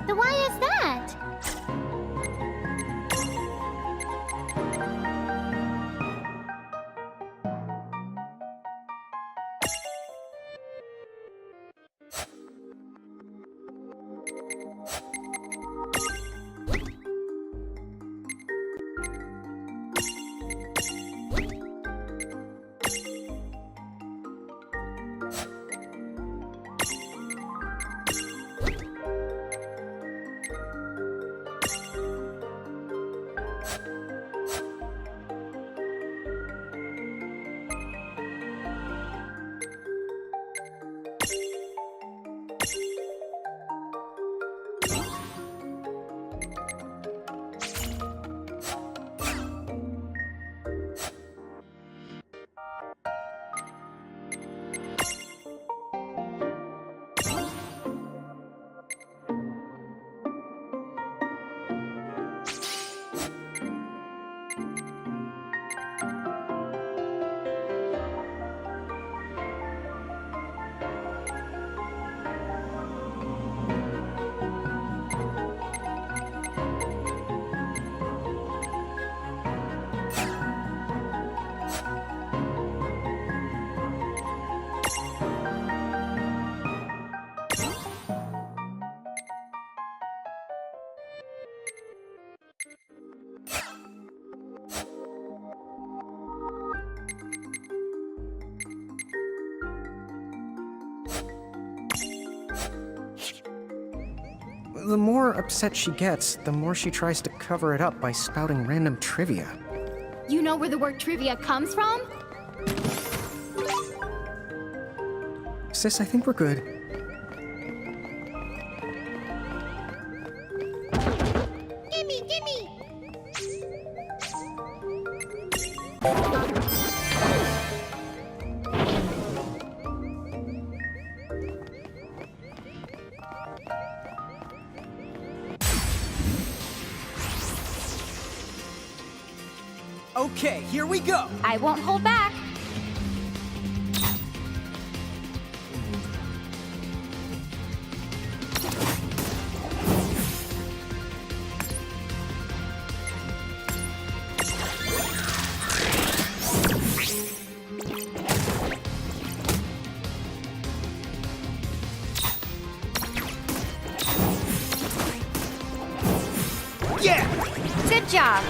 The why is that? The more upset she gets, the more she tries to cover it up by spouting random trivia. You know where the word trivia comes from? Sis, I think we're good. Gimme, gimme! Okay, here we go! I won't hold back. Yeah! Good job.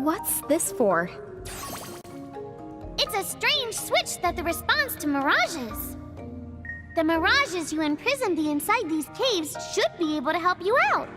What's this for? It's a strange switch that responds to mirages. The mirages you imprisoned inside these caves should be able to help you out.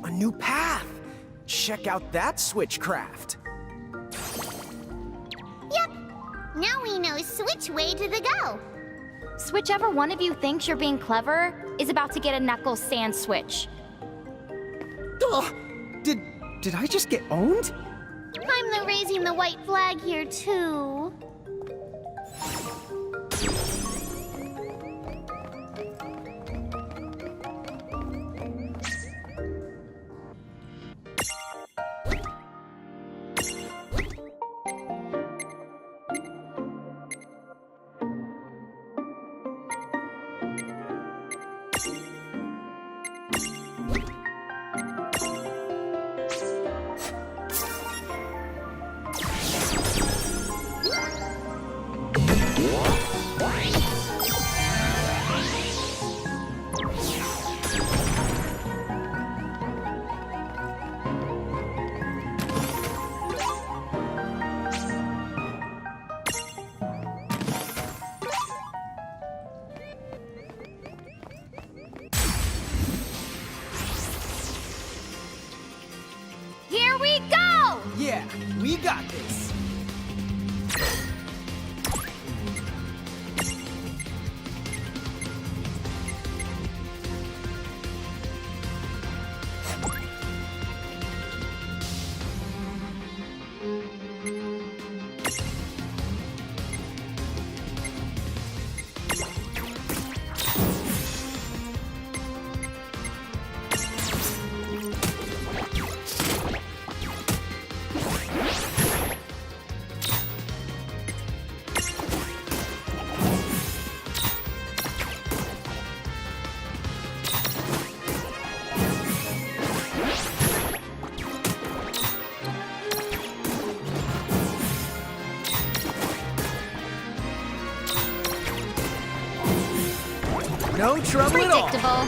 A new path! Check out that switchcraft. Yep. Now we know which way to go. Whichever one of you thinks you're being clever is about to get a knuckle sand switch. Ugh. Did I just get owned? I'm the raising the white flag here too. Here we go! Yeah, we got this. No trouble at all. Predictable.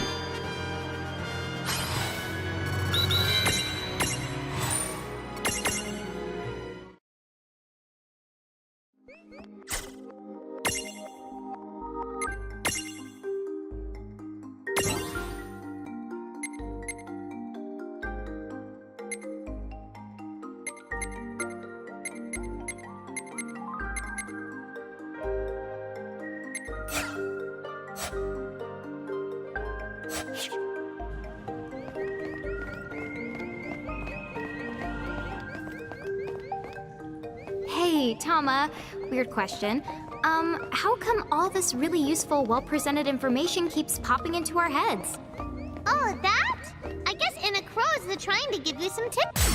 Hey, Tama, weird question. How come all this really useful, well-presented information keeps popping into our heads? Oh, that? I guess Inna Crow's trying to give you some tips.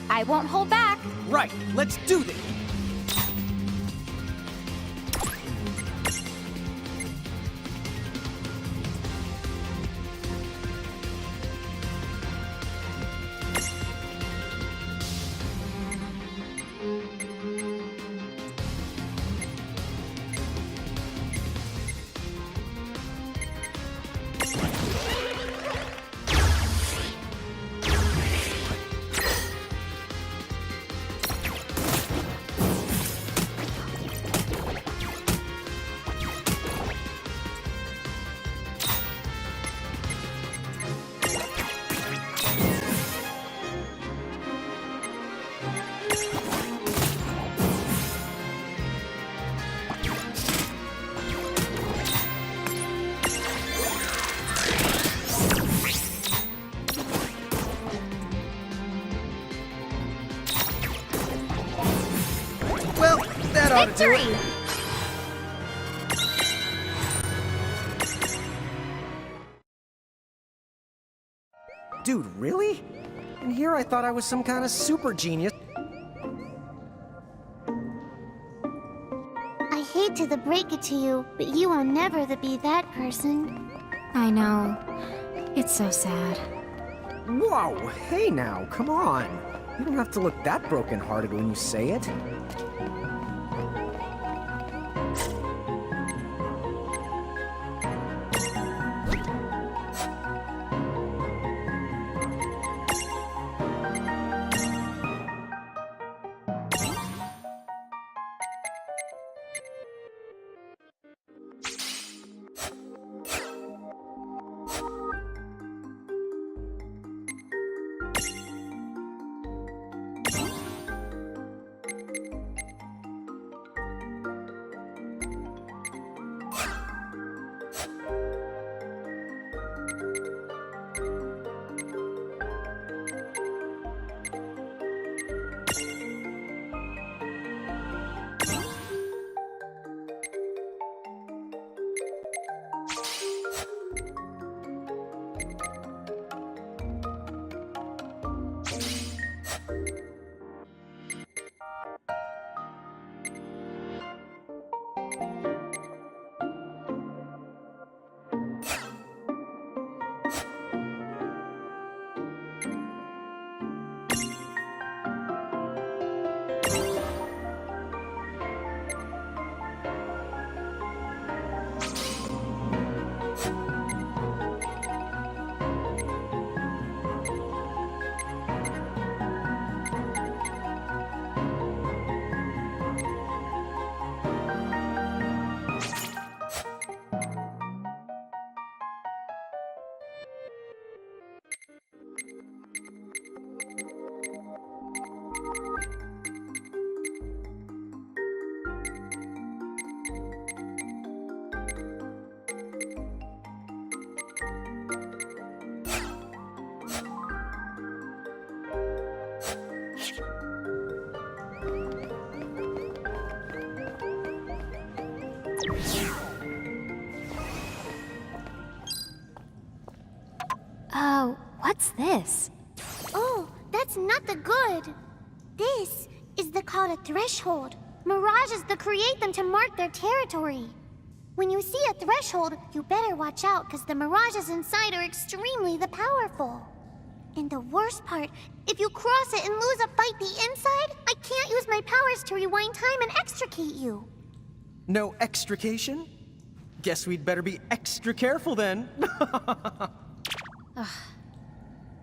I won't hold back. Right, let's do this. ought to do it. victory! Dude, really? And here I thought I was some kind of super genius. I hate to break it to you, but you will never be that person. I know. It's so sad. Whoa, hey now, come on. You don't have to look that broken-hearted when you say it. Oh, what's this? Oh, that's not the good. This is called a threshold. Mirages create them to mark their territory. When you see a threshold, you better watch out because the mirages inside are extremely powerful. And the worst part, if you cross it and lose a fight the inside, I can't use my powers to rewind time and extricate you. No extrication? Guess we'd better be extra careful then.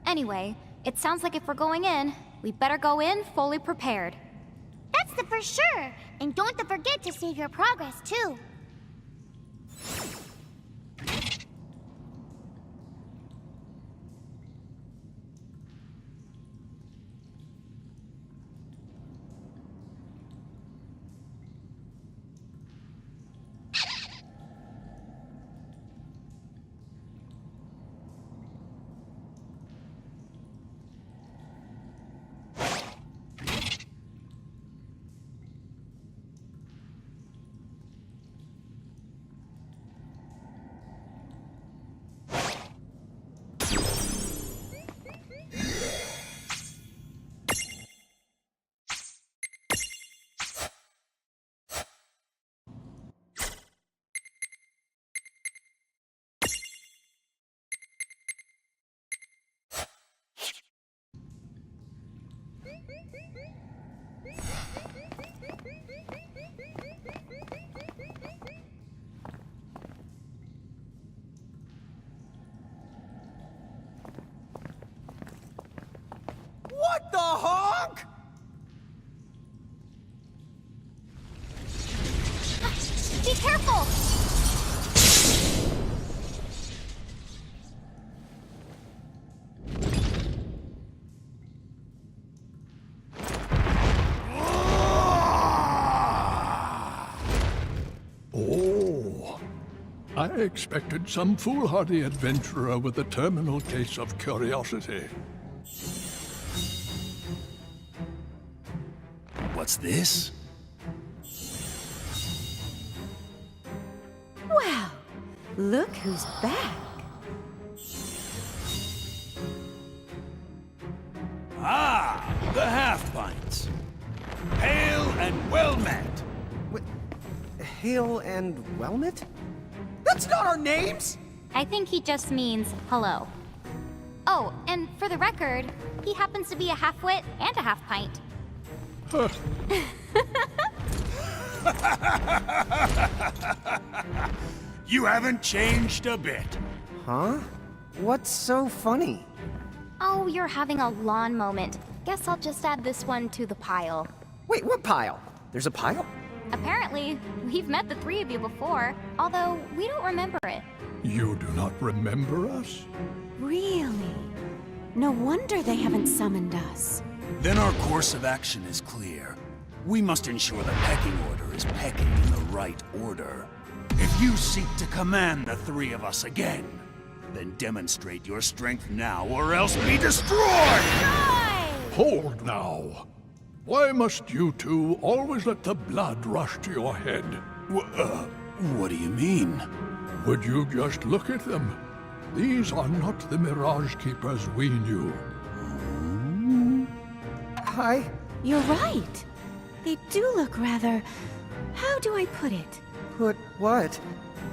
Anyway, it sounds like if we're going in, we better go in fully prepared. That's for sure. And don't forget to save your progress, too. What the honk? Be careful! Oh, I expected some foolhardy adventurer with a terminal case of curiosity. What's this? Look who's back. Ah, the half-pints. Hail and well met. What? Hail and well met? That's not our names! I think he just means hello. Oh, and for the record, he happens to be a half-wit and a half-pint. You haven't changed a bit. Huh? What's so funny? Oh, you're having a lawn moment. Guess I'll just add this one to the pile. Wait, what pile? There's a pile? Apparently, we've met the three of you before, although we don't remember it. You do not remember us? Really? No wonder they haven't summoned us. Then our course of action is clear. We must ensure the pecking order is pecking in the right order. If you seek to command the three of us again, then demonstrate your strength now or else be destroyed! Hold now. Why must you two always let the blood rush to your head? What do you mean? Would you just look at them? These are not the Mirage Keepers we knew. Hi. You're right. They do look rather... How do I put it? Put what?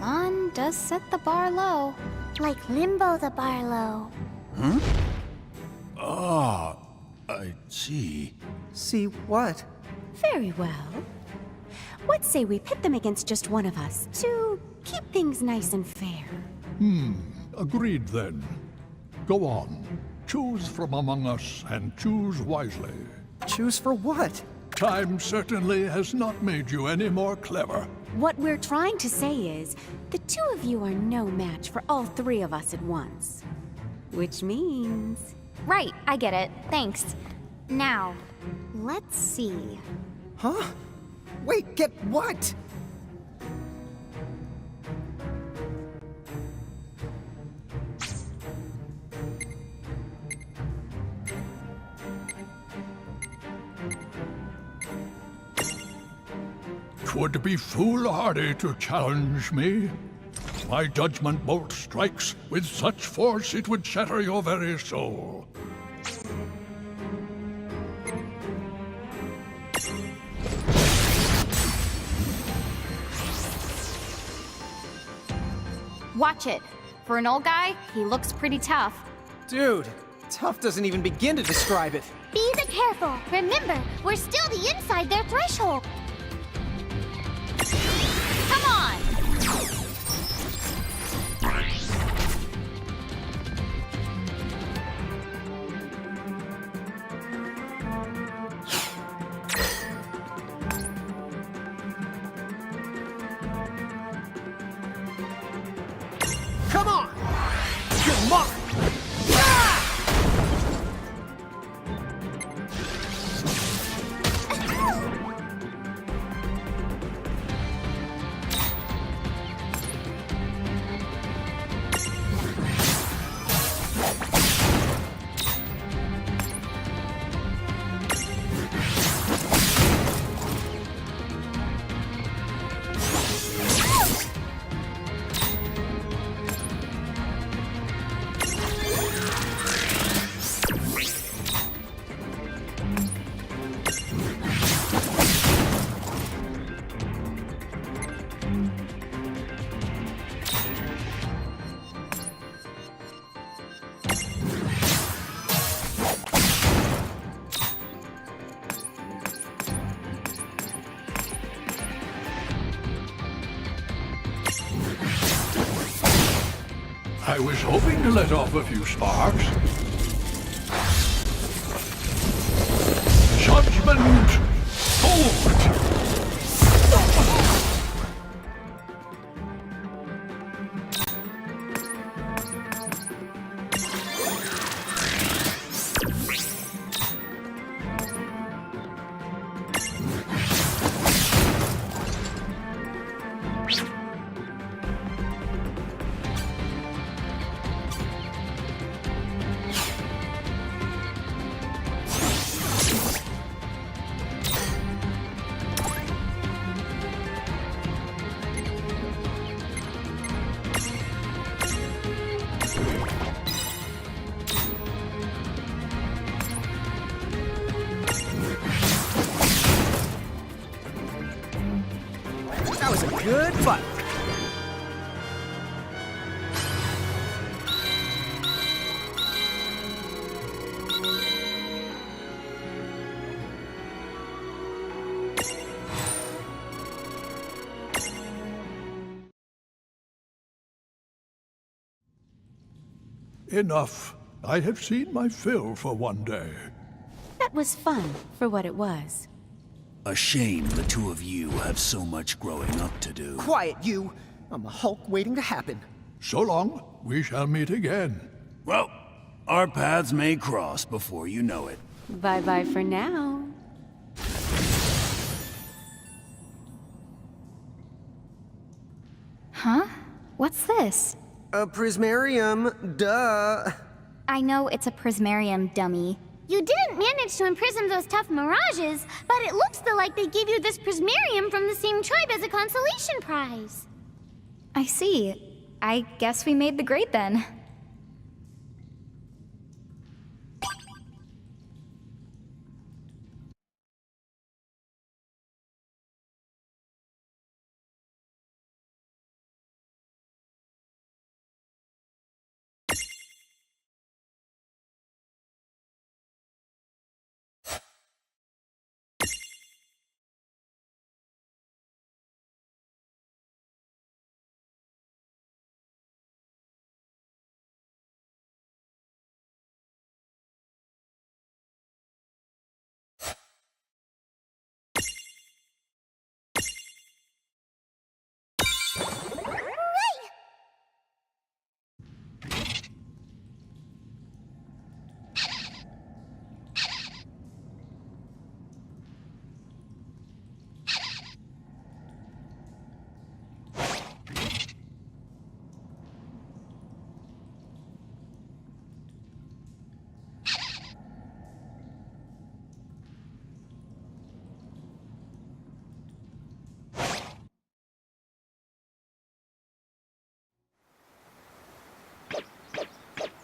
Lon does set the bar low. Like Limbo the Barlow. Huh? Ah, I see. See what? Very well. What say we pit them against just one of us to keep things nice and fair? Agreed then. Go on. Choose from among us and choose wisely. Choose for what? Time certainly has not made you any more clever. What we're trying to say is, the two of you are no match for all three of us at once. Which means... Right, I get it. Thanks. Now, let's see. Huh? Wait, get what? Twould be foolhardy to challenge me. My judgment bolt strikes with such force it would shatter your very soul. Watch it. For an old guy, he looks pretty tough. Dude, tough doesn't even begin to describe it. Be careful. Remember, we're still the inside their threshold. Come on! Come on! You're mine! I was hoping to let off a few sparks. Judgment! Hold! good fight. Enough. I have seen my fill for one day. That was fun, for what it was. A shame the two of you have so much growing up to do. Quiet, you! I'm a Hulk waiting to happen. So long. We shall meet again. Well, our paths may cross before you know it. Bye-bye for now. Huh? What's this? A prismarium, duh. I know it's a prismarium, dummy. You didn't manage to imprison those tough mirages, but it looks though like they gave you this prismarium from the same tribe as a consolation prize. I see. I guess we made the grade then.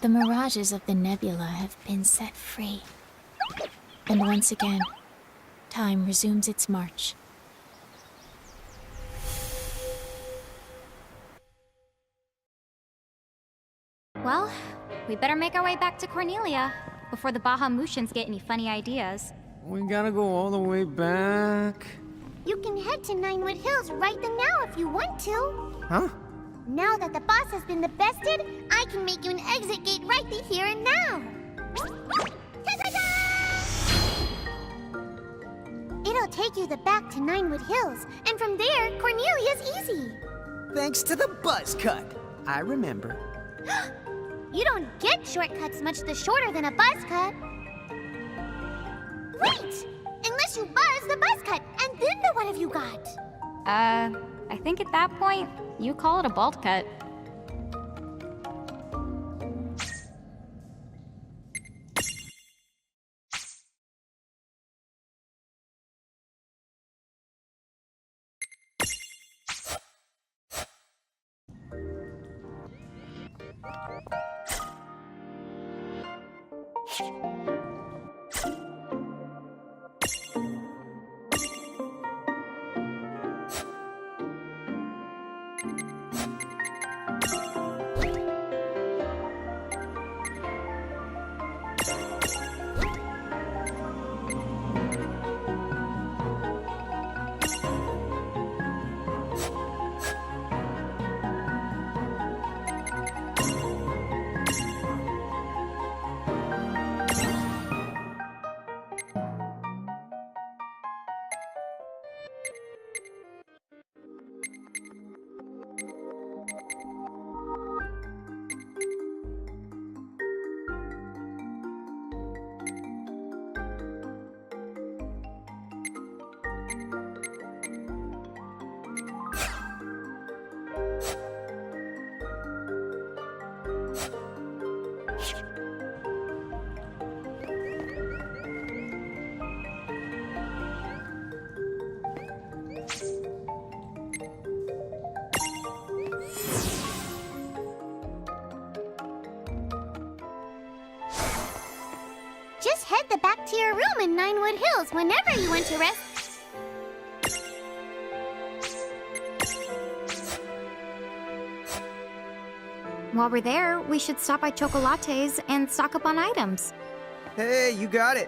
The mirages of the nebula have been set free. And once again, time resumes its march. Well, we better make our way back to Cornelia before the Bahamutians get any funny ideas. We gotta go all the way back. You can head to Ninewood Hills right now if you want to. Huh? Now that the boss has been bested, I can make you an exit gate right here and now. Ta-da-da! It'll take you back to Ninewood Hills, and from there, Cornelia's easy. Thanks to the buzz cut. I remember. You don't get shortcuts much shorter than a buzz cut. Wait! Unless you buzz the buzz cut, and then what have you got? I think at that point, you call it a bolt cut. Just head back to your room in Ninewood Hills whenever you want to rest. While we're there, we should stop by Chocolates and stock up on items. Hey, you got it.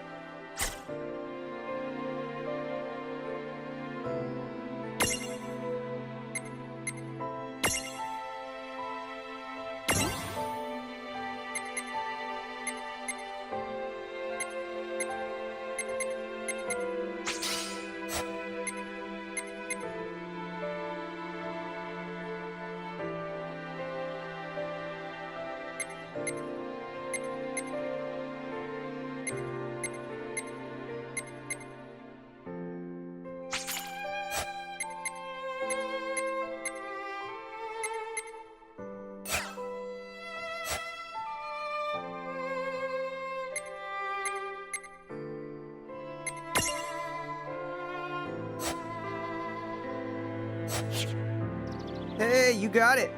Hey, you got it.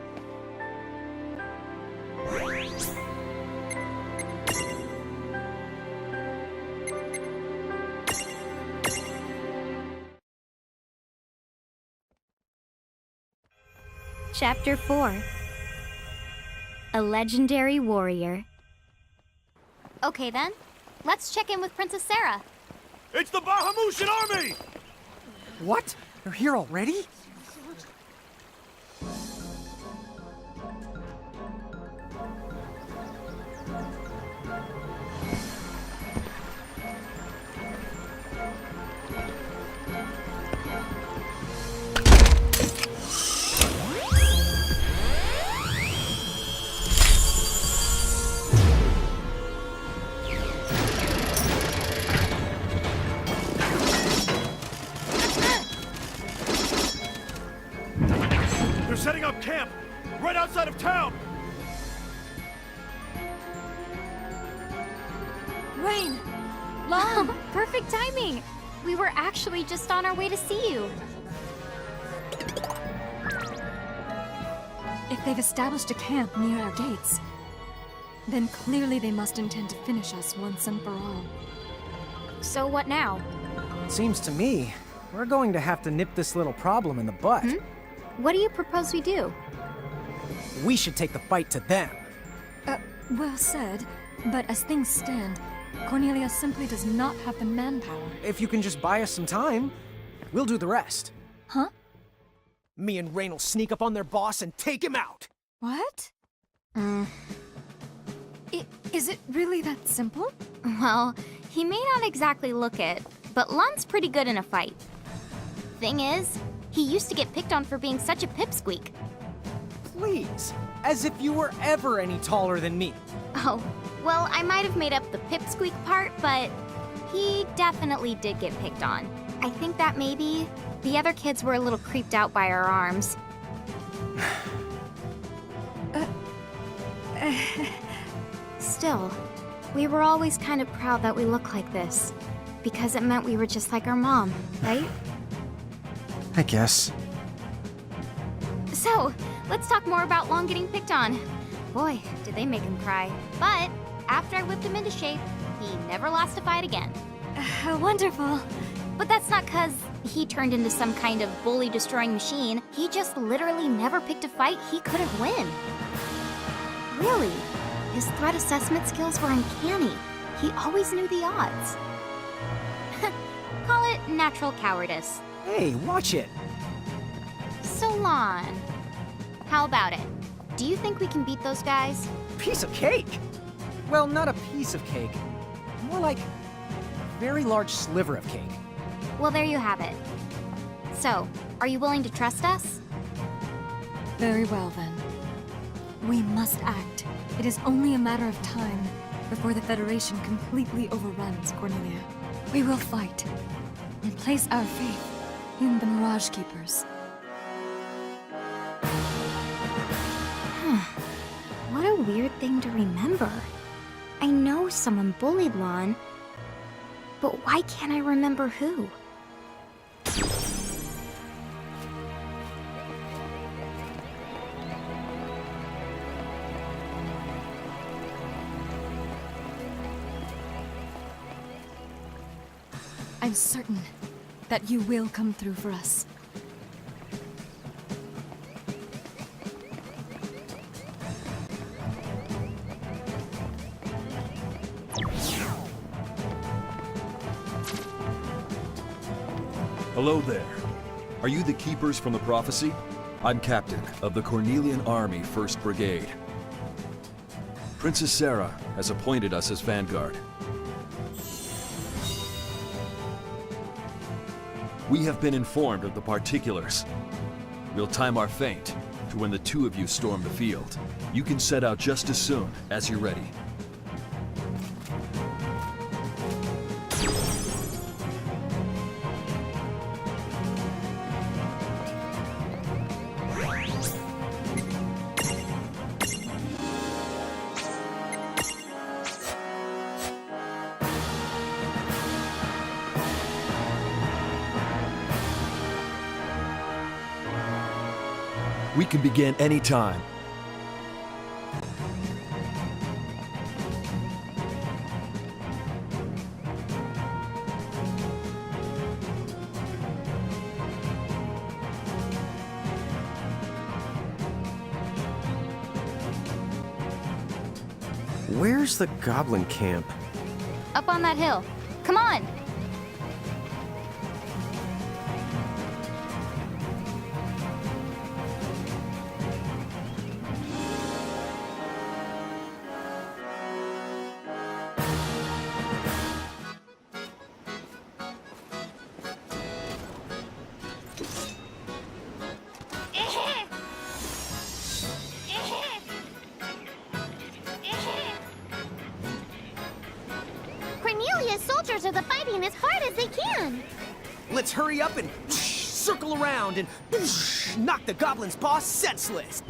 Chapter 4. A Legendary Warrior. Okay then, let's check in with Princess Sarah. It's the Bahamutian army! What? They're here already? Setting up camp right outside of town. Rain! Long! Perfect timing! We were actually just on our way to see you. If they've established a camp near our gates, then clearly they must intend to finish us once and for all. So what now? Seems to me, we're going to have to nip this little problem in the bud. What do you propose we do? We should take the fight to them. Well said, but as things stand, Cornelia simply does not have the manpower. If you can just buy us some time, we'll do the rest. Huh? Me and Rain will sneak up on their boss and take him out. What? Is it really that simple? Well, he may not exactly look it, but Lun's pretty good in a fight. Thing is, he used to get picked on for being such a pipsqueak. Please, as if you were ever any taller than me. Oh, well, I might have made up the pipsqueak part, but he definitely did get picked on. I think that maybe the other kids were a little creeped out by our arms. Still, we were always kind of proud that we look like this, because it meant we were just like our mom, right? I guess. So, let's talk more about Long getting picked on. Boy, did they make him cry. But after I whipped him into shape, he never lost a fight again. Wonderful. But that's not 'cause he turned into some kind of bully-destroying machine. He just literally never picked a fight he couldn't win. Really, his threat assessment skills were uncanny. He always knew the odds. Call it natural cowardice. Hey, watch it. So, Lon, how about it? Do you think we can beat those guys? Piece of cake? Well, not a piece of cake. More like a very large sliver of cake. Well, there you have it. So, are you willing to trust us? Very well, then. We must act. It is only a matter of time before the Federation completely overruns Cornelia. We will fight and place our faith in the Mirage Keepers. What a weird thing to remember. I know someone bullied Lon, but why can't I remember who? I'm certain that you will come through for us. Hello there. Are you the keepers from the prophecy? I'm captain of the Cornelian Army 1st Brigade. Princess Sarah has appointed us as vanguard. We have been informed of the particulars. We'll time our feint to when the two of you storm the field. You can set out just as soon as you're ready. We can begin any time. Where's the goblin camp? Up on that hill. Come on! Cornelia's soldiers are fighting as hard as they can. Let's hurry up and circle around and knock the goblin's boss senseless.